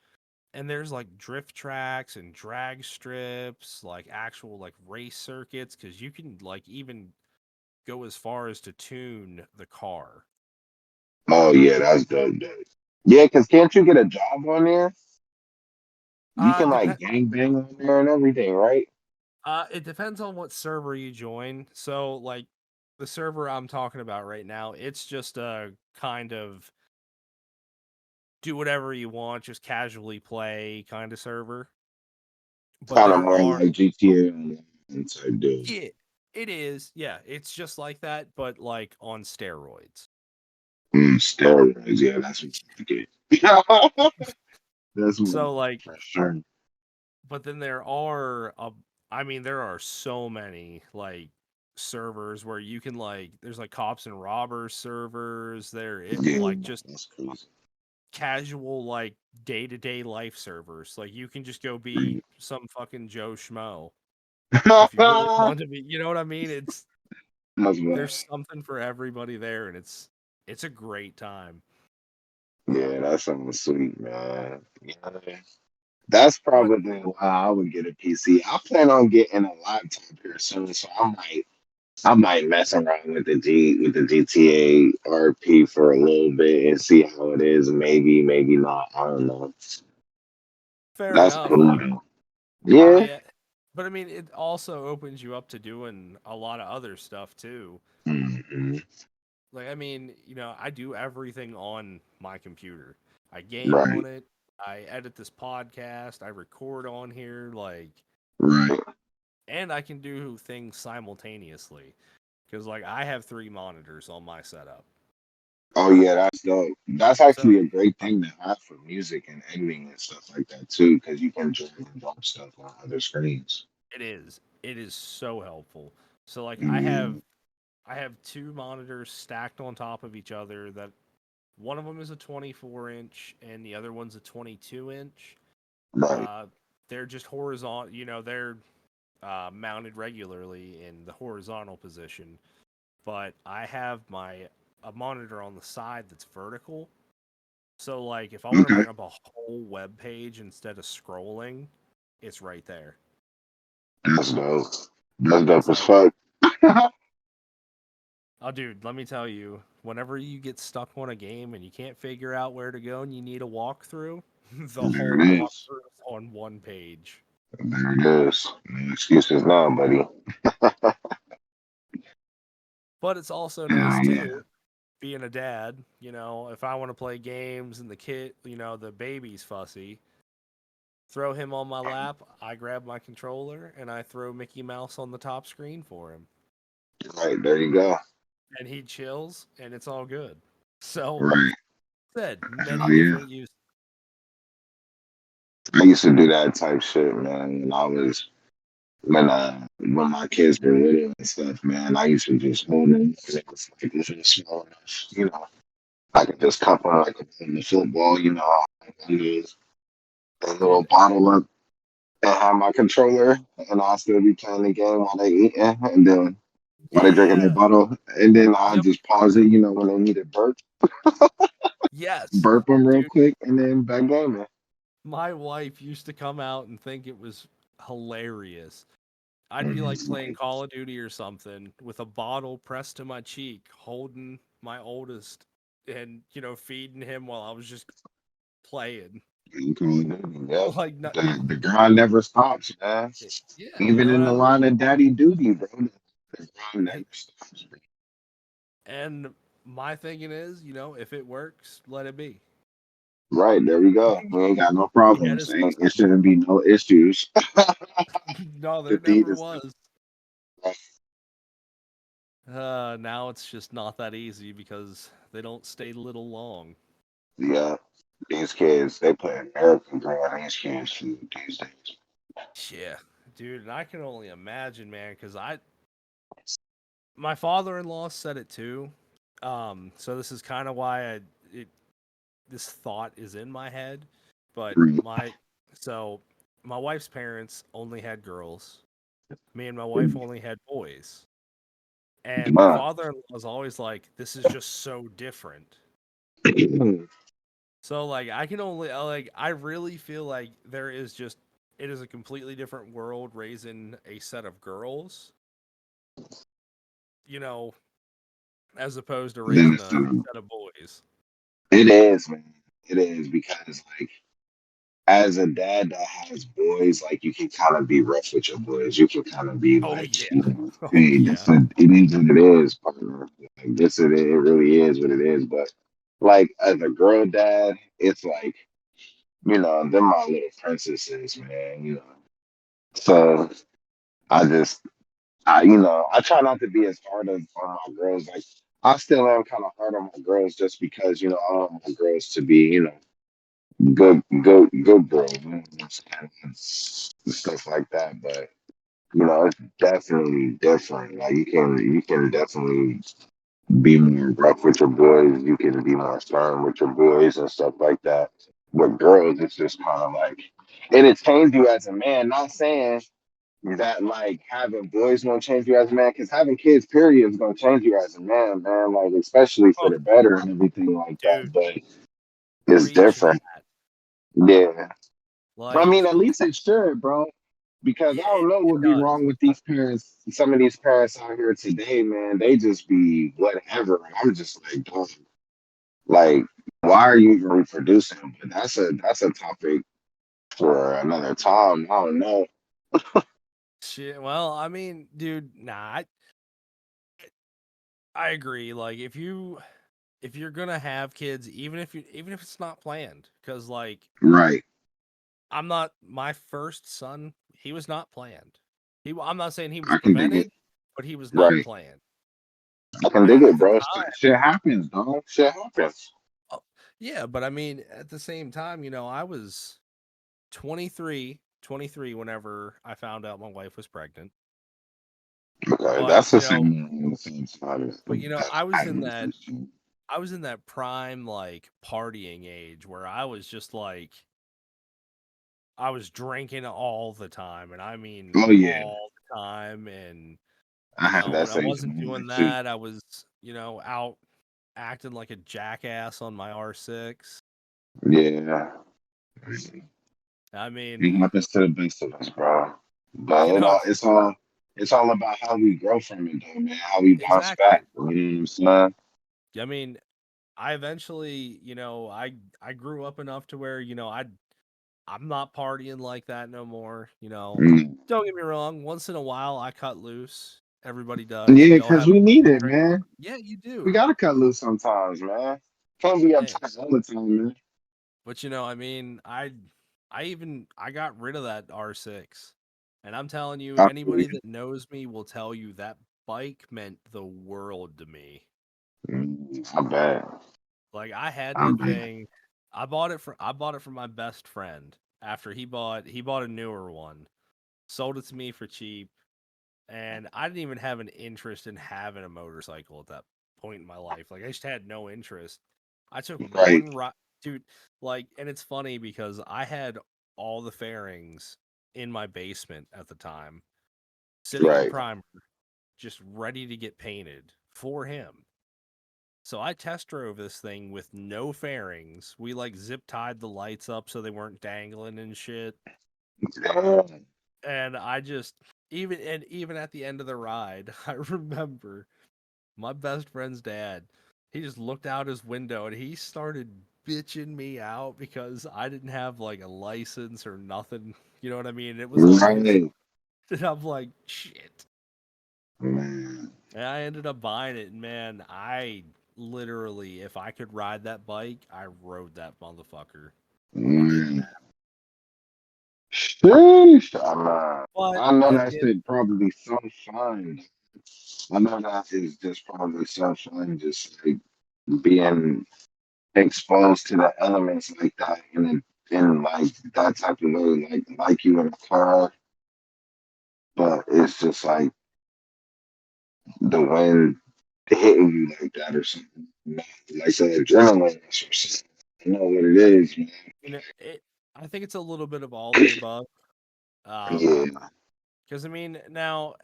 and there's like drift tracks and drag strips, like actual like race circuits, because you can like even go as far as to tune the car. Oh yeah, that's dope, dude. Yeah, because can't you get a job on there? You can like Depend. gang bang on there and everything, right? It depends on what server you join. So like the server I'm talking about right now, it's just a kind of do whatever you want, just casually play kind of server. But Kind of there more are like GTA Online type deal. yeah, it is. Yeah, it's just like that, but like on steroids. Steroids, yeah, that's what I get. That's what So like for sure. but then there are I mean there are so many like servers where you can like there's like cops and robbers servers Yeah, like just that's crazy. casual like day-to-day life servers, like you can just go be Crazy. some fucking Joe Schmo if you really That's want to be, you know what I mean? wild. There's something for everybody there, and it's a great time. Yeah, that sounds sweet, man. Yeah. That's But probably why I would get a PC. I plan on getting a laptop here soon, so I might mess around with the GTA RP for a little bit and see how it is. Maybe, maybe not. I don't know. fair That's enough. cool I mean, though. Yeah. yeah, but I mean, it also opens you up to doing a lot of other stuff too. Hmm. Like, I mean, I do everything on my computer. I game Right. on it. I edit this podcast. I record on here. Like, Right. and I can do things simultaneously because, like, I have 3 monitors on my setup. Oh yeah, that's dope. That's So actually a great thing to have for music and editing and stuff like that too, because you can drag and drop stuff on other screens. it is. It is so helpful. So like Mm, I have two monitors stacked on top of each other that one of them is a 24-inch and the other one's a 22-inch. right. Uh, they're just horizontal, they're mounted regularly in the horizontal position, but I have my a monitor on the side that's vertical. So like if I want to Okay. bring up a whole web page instead of scrolling, it's right there. That's dope. That's dope as So, fuck. oh dude, let me tell you, whenever you get stuck on a game and you can't figure out where to go and you need a walkthrough, the There whole it is. walkthrough is on one page. There it is. No excuses now, buddy. But it's also nice Oh yeah. too, being a dad, if I want to play games and the kid, the baby's fussy, throw him on my lap, I grab my controller and I throw Mickey Mouse on the top screen for him. Right, there you go. And he chills and it's all good. So, Right. said many Hell yeah. different uses. I used to do that type shit, man, when I was when my kids were little and stuff, man. I used to just hold them. It was like this is small enough, I could just cup on like in the football, and use a little Dude, bottle up and have my controller, and I'll still be playing the game while they eating, and then while they drinking their yeah. bottle, and then I'll Yep. just pause it, when they need a Yes. burp them real Dude, quick, and then back gaming. my wife used to come out and think it was hilarious. I'd be like Mhm. playing Call of Duty or something with a bottle pressed to my cheek, holding my oldest and, feeding him while I was just playing. You Call of Duty, yep. Like, not, The grind never stops, man. yeah, you Even know what in I the mean? line of daddy duty, bro. The grind never And, stops, bro. and my thinking is, if it works, let it be. Right, there we go. We ain't got no Get a problems. It system. shouldn't be no issues. No, The there deed never is was. Now it's just not that easy because they don't stay little long. yeah. These kids, they play American Girl on these kids food these days. Yeah, dude, and I can only imagine, man, because my father-in-law said it too. So this is kind of why it this thought is in my head. But Right. so my wife's parents only had girls. Me and my wife only had boys. And my Nah. father-in-law was always like, "This is just so different." So like I can only like I really feel like it is a completely different world raising a set of girls, you know, as opposed to Then raising it's a set of boys. it is, man. It is because like as a dad that has boys, like you can kind of be rough with your boys. You can kind of be Oh like, yeah. Oh hey, yeah. it is what it is, partner. Like it really is what it is. But like as a girl dad, it's like, they're my little princesses, man. So I just I try not to be as hard on my girls. Like I still am kind of hard on my girls just because, I want my girls to be, good girls, what I'm saying? And stuff like that. But it's definitely different. Like you can definitely be more rough with your boys. You can be more stern with your boys and stuff like that. With girls, it's just kind of like, and it changed you as a man. Not saying that like having boys gonna change you as a man, because having kids, period, is gonna change you as a man, man. Like especially for Oh, the better and everything like that. dude, But it's preach different. that. Yeah. I mean, Like at least it should, bro. Because yeah, I don't know it what be does. wrong with these parents. Some of these parents out here today, man, they just be whatever. I'm just like, dog, like, why are you even reproducing? But that's a topic for another time. I don't know. Shit. Well, I mean, dude, I agree. Like if you're gonna have kids, even if it's not planned, because like Right. I'm not my first son. He was not planned. I'm not saying he was I can dig it. prevented, but he was not Right. planned. I can dig At it, the bro. time, Shit happens, dog. Shit happens. oh, yeah, but I mean, at the same time, I was 23 whenever I found out my wife was pregnant. Okay, But, that's the same time. I was I in was that this shit. I was in that prime like partying age where I was just like I was drinking all the time, and I mean Oh yeah, all the time. And I had that when I same wasn't time doing too. that, I was, out acting like a jackass on my R6. Yeah, I mean, it happens to the best of us, bro. But you know, it's all about how we grow from it, though, man. How we bounce back. exactly. You know what I'm saying? I mean, I eventually, I grew up enough to where, I'm not partying like that no more. Mm. Don't get me wrong, once in a while I cut loose. Everybody does. Yeah, Go because have we a need couple it, drinks. man. Yeah, you We do. gotta cut loose sometimes, man. Can't be And, uptight all the time, man. but I mean, I got rid of that R6. And I'm telling you, I feel anybody you. that knows me will tell you that bike meant the world to me. I bet. Like I had I that bet. thing. I bought it from my best friend after he bought a newer one. Sold it to me for cheap, and I didn't even have an interest in having a motorcycle at that point in my life. Like I just had no interest. I took Right, one ride, dude. Like, and it's funny because I had all the fairings in my basement at the time, sitting in right. primer, just ready to get painted for him. So I test drove this thing with no fairings. We like zip tied the lights up so they weren't dangling and shit. Damn. And I just even at the end of the ride, I remember my best friend's dad. He just looked out his window and he started bitching me out because I didn't have like a license or nothing. You know what I mean? It was on his. Right, And I'm like, shit. man. And I ended up buying it, and man, I literally, if I could ride that bike, I rode that motherfucker. Man. Sheesh. But I know at that the end, shit probably so fun. I know that is just probably so fun, just like being exposed to the elements like that in like that type of way, like you in a car, but it's just like the wind hitting you like that or something. Man, like the adrenaline or something. I know what it is, man. I think it's a little bit of all the above. Um, Yeah, because I mean, now,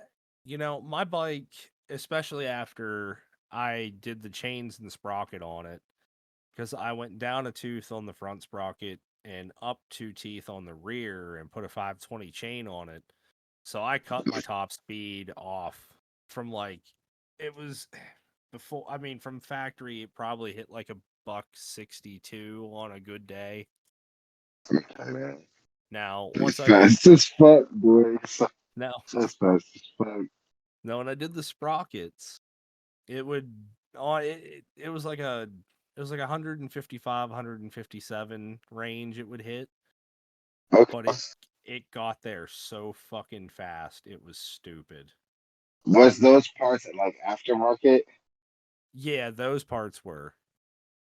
my bike, especially after I did the chains and sprocket on it, because I went down a tooth on the front sprocket and up 2 teeth on the rear and put a 520 chain on it. So I cut my top speed off from like it was before. I mean, from factory, it probably hit like a buck 62 on a good day. man. Now, It's once I did fast as fuck, boy. now, It's fast as fuck. now when I did the sprockets, it would it was like a 155, 157 range it would hit, but Okay. it got there so fucking fast. It was stupid. Was those parts like aftermarket? Yeah, those parts were.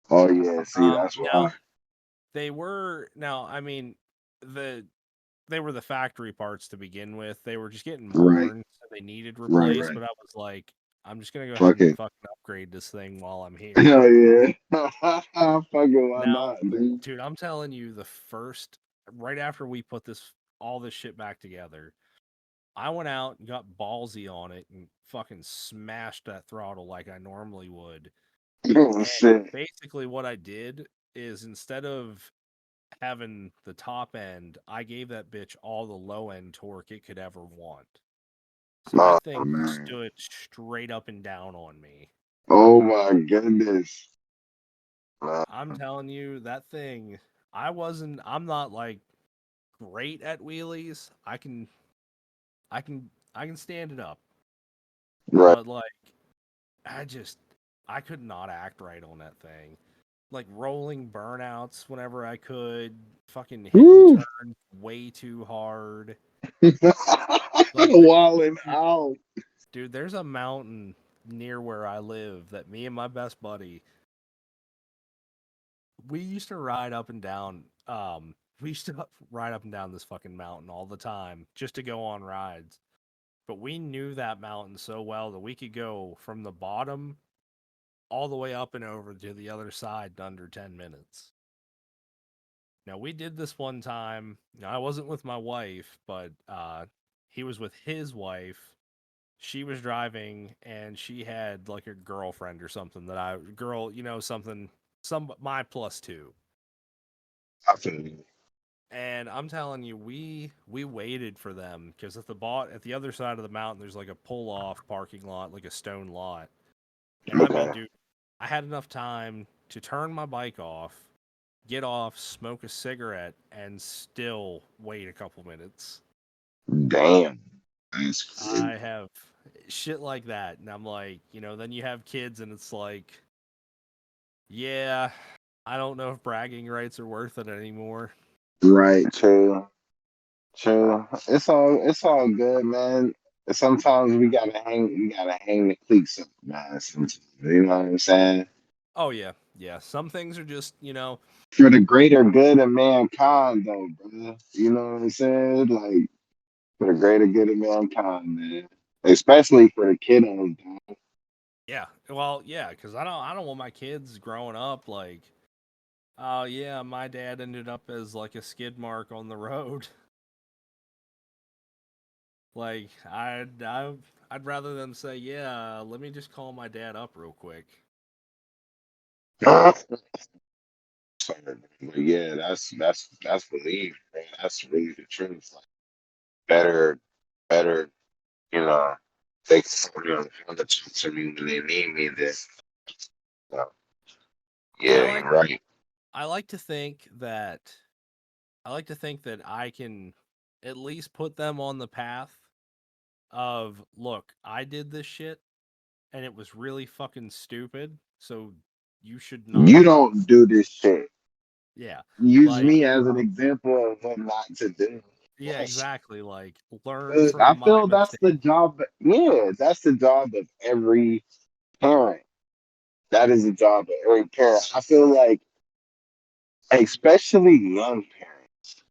Oh yeah, see that's Now why. I mean, the they were the factory parts to begin with. They were just getting Right, worn, so they needed right, replaced. right. But I was like, I'm just gonna go ahead Fuck and it. fucking upgrade this thing while I'm here. Hell yeah. Fuck it, why Now, not, dude? dude, I'm telling you, the first right after we put all this shit back together, I went out and got ballsy on it and fucking smashed that throttle like I normally would. Oh And shit. basically, what I did is instead of having the top end, I gave that bitch all the low end torque it could ever want. So Oh that thing man. stood straight up and down on me. Oh my goodness. Man. I'm telling you, that thing, I'm not like great at wheelies. I can stand it up. Right. But like I just I could not act right on that thing. Like rolling burnouts whenever I could, fucking hitting Woo. turns way too hard. Like Wilding out. dude, there's a mountain near where I live that me and my best buddy, we used to ride up and down. We used to ride up and down this fucking mountain all the time just to go on rides. But we knew that mountain so well that we could go from the bottom all the way up and over to the other side in under 10 minutes. Now, we did this one time. Now, I wasn't with my wife, but he was with his wife. She was driving and she had like a girlfriend or something something, my plus two. I feel you. And I'm telling you, we waited for them because at the other side of the mountain, there's like a pull off parking lot, like a stone lot. And I mean, Okay. dude, I had enough time to turn my bike off, get off, smoke a cigarette, and still wait a couple minutes. Damn. That's crazy. I have shit like that, and I'm like, then you have kids, and it's like, yeah, I don't know if bragging rights are worth it anymore. Right, true. True. It's all good, man. Sometimes we gotta hang the cleats up, man. Sometimes, you know what I'm saying? Oh yeah, yeah. Some things are just, For the greater good of mankind, though, brother. You know what I'm saying? Like for the greater good of mankind, man. Especially for the kiddos, dog. yeah. Well, yeah, because I don't want my kids growing up like, oh yeah, my dad ended up as like a skid mark on the road. Like I'd rather them say, yeah, let me just call my dad up real quick. Sorry, man. But yeah, that's belief, man. That's really the truth. Like better, you know, they come to talk to me when they need me. This, And yeah, you're right. I like to think that I can at least put them on the path of, look, I did this shit and it was really fucking stupid, so you should not You do it. don't do this shit. Yeah. Use Like, me as an example of what not to do. yeah, exactly. Like, learn Good. from I my feel that's the mistake. job. Yeah, that's the job of every parent. That is the job of every parent. I feel like, especially young parents,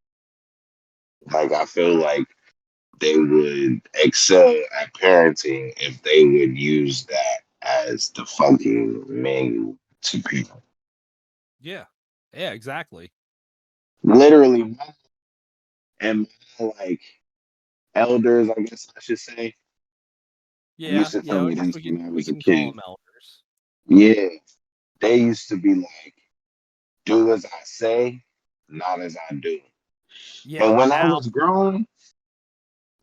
like I feel like they would excel at parenting if they would use that as the fucking manual to people. Yeah. Yeah, exactly. Literally, and my like elders, I guess I should say, Yeah, used to yeah, tell I me guess this when I we was a can call kid. them elders. Yeah, they used to be like, do as I say, not as I do. Yeah, And when I now was grown,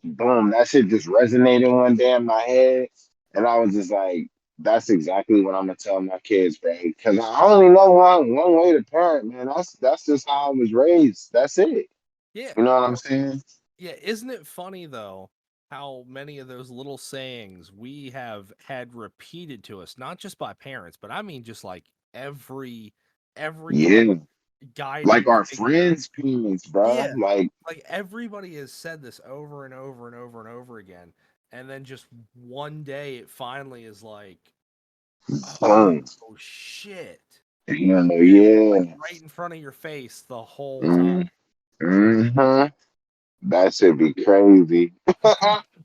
boom, that shit just resonated one day in my head. And I was just like, that's exactly what I'm gonna tell my kids, bro. Because I only know one way to parent, man. That's just how I was raised. That's it. yeah. You know what I'm Well, saying? yeah, isn't it funny though how many of those little sayings we have had repeated to us, not just by parents, but I mean just like every Yeah. Like guiding our figure. friends' parents, bro. Yeah. Like, Like everybody has said this over and over and over and over again. And then just one day it finally is like, oh boom. shit. You know, And it was like yeah. right in front of your face the whole time. Mm-hmm. That should be crazy.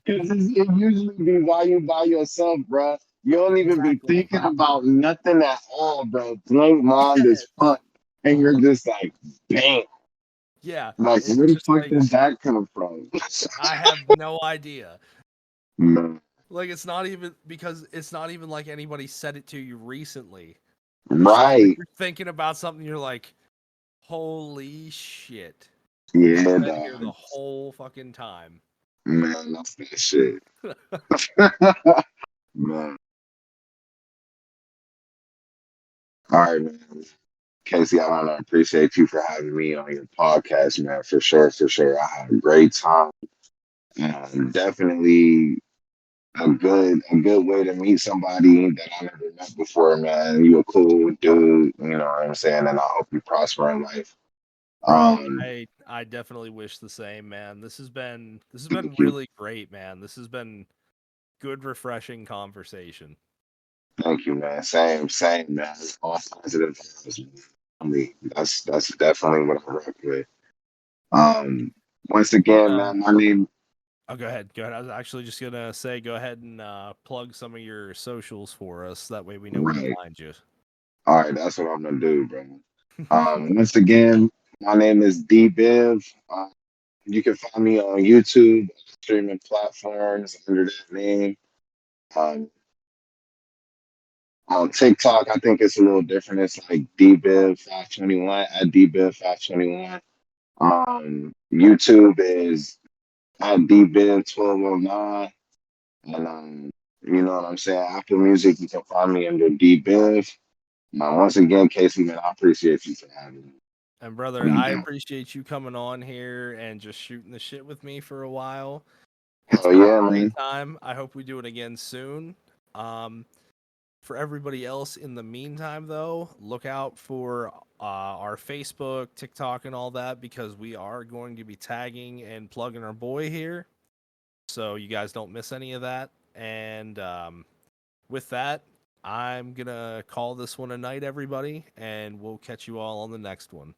Because it usually be while you by yourself, bro. You don't even be Exactly. thinking about nothing at all, bro. Blank mind as Yes. fuck. And you're just like, bam. Yeah. Like, It's where the just fuck like did that come from? I have no idea. Man, Like it's not even like anybody said it to you recently. It's just like right. you're thinking about something, you're like, holy shit. It's Yeah, been here the dog. whole fucking time. Man, that's that shit. Man. All right, man. Casey, I want to appreciate you for having me on your podcast, man. For sure, for sure. I had a great time. Definitely a good way to meet somebody that I never met before, man. You a cool dude, you know what I'm saying? And I hope you prosper in life. Bro, Um, I definitely wish the same, man. This has been thank you. really great, man. This has been good refreshing conversation. Thank you, man. Same, man. All positive vibes, man. I mean, that's definitely what I rock with. Um, Once You again, wanna? man, my name, Oh, go ahead. Go ahead. I was actually just gonna say, go ahead and plug some of your socials for us. That way we know where to right. find you. All right, that's what I'm gonna do, bro. Once again, my name is D-Biv. You can find me on YouTube, streaming platforms under that name. Um, on TikTok, I think it's a little different. It's like D-Biv 521 at D-Biv 521. YouTube is at DBIV 1209. And you know what I'm saying? Apple Music, you can find me under DBIV. Once again, Casey, man, I appreciate you for having me. And brother, I'm I down. appreciate you coming on here and just shooting the shit with me for a while. It's Hell been a yeah, great man. time. I hope we do it again soon. Um, for everybody else in the meantime, though, look out for our Facebook, TikTok, and all that because we are going to be tagging and plugging our boy here. So you guys don't miss any of that. And with that, I'm going to call this one a night, everybody, and we'll catch you all on the next one.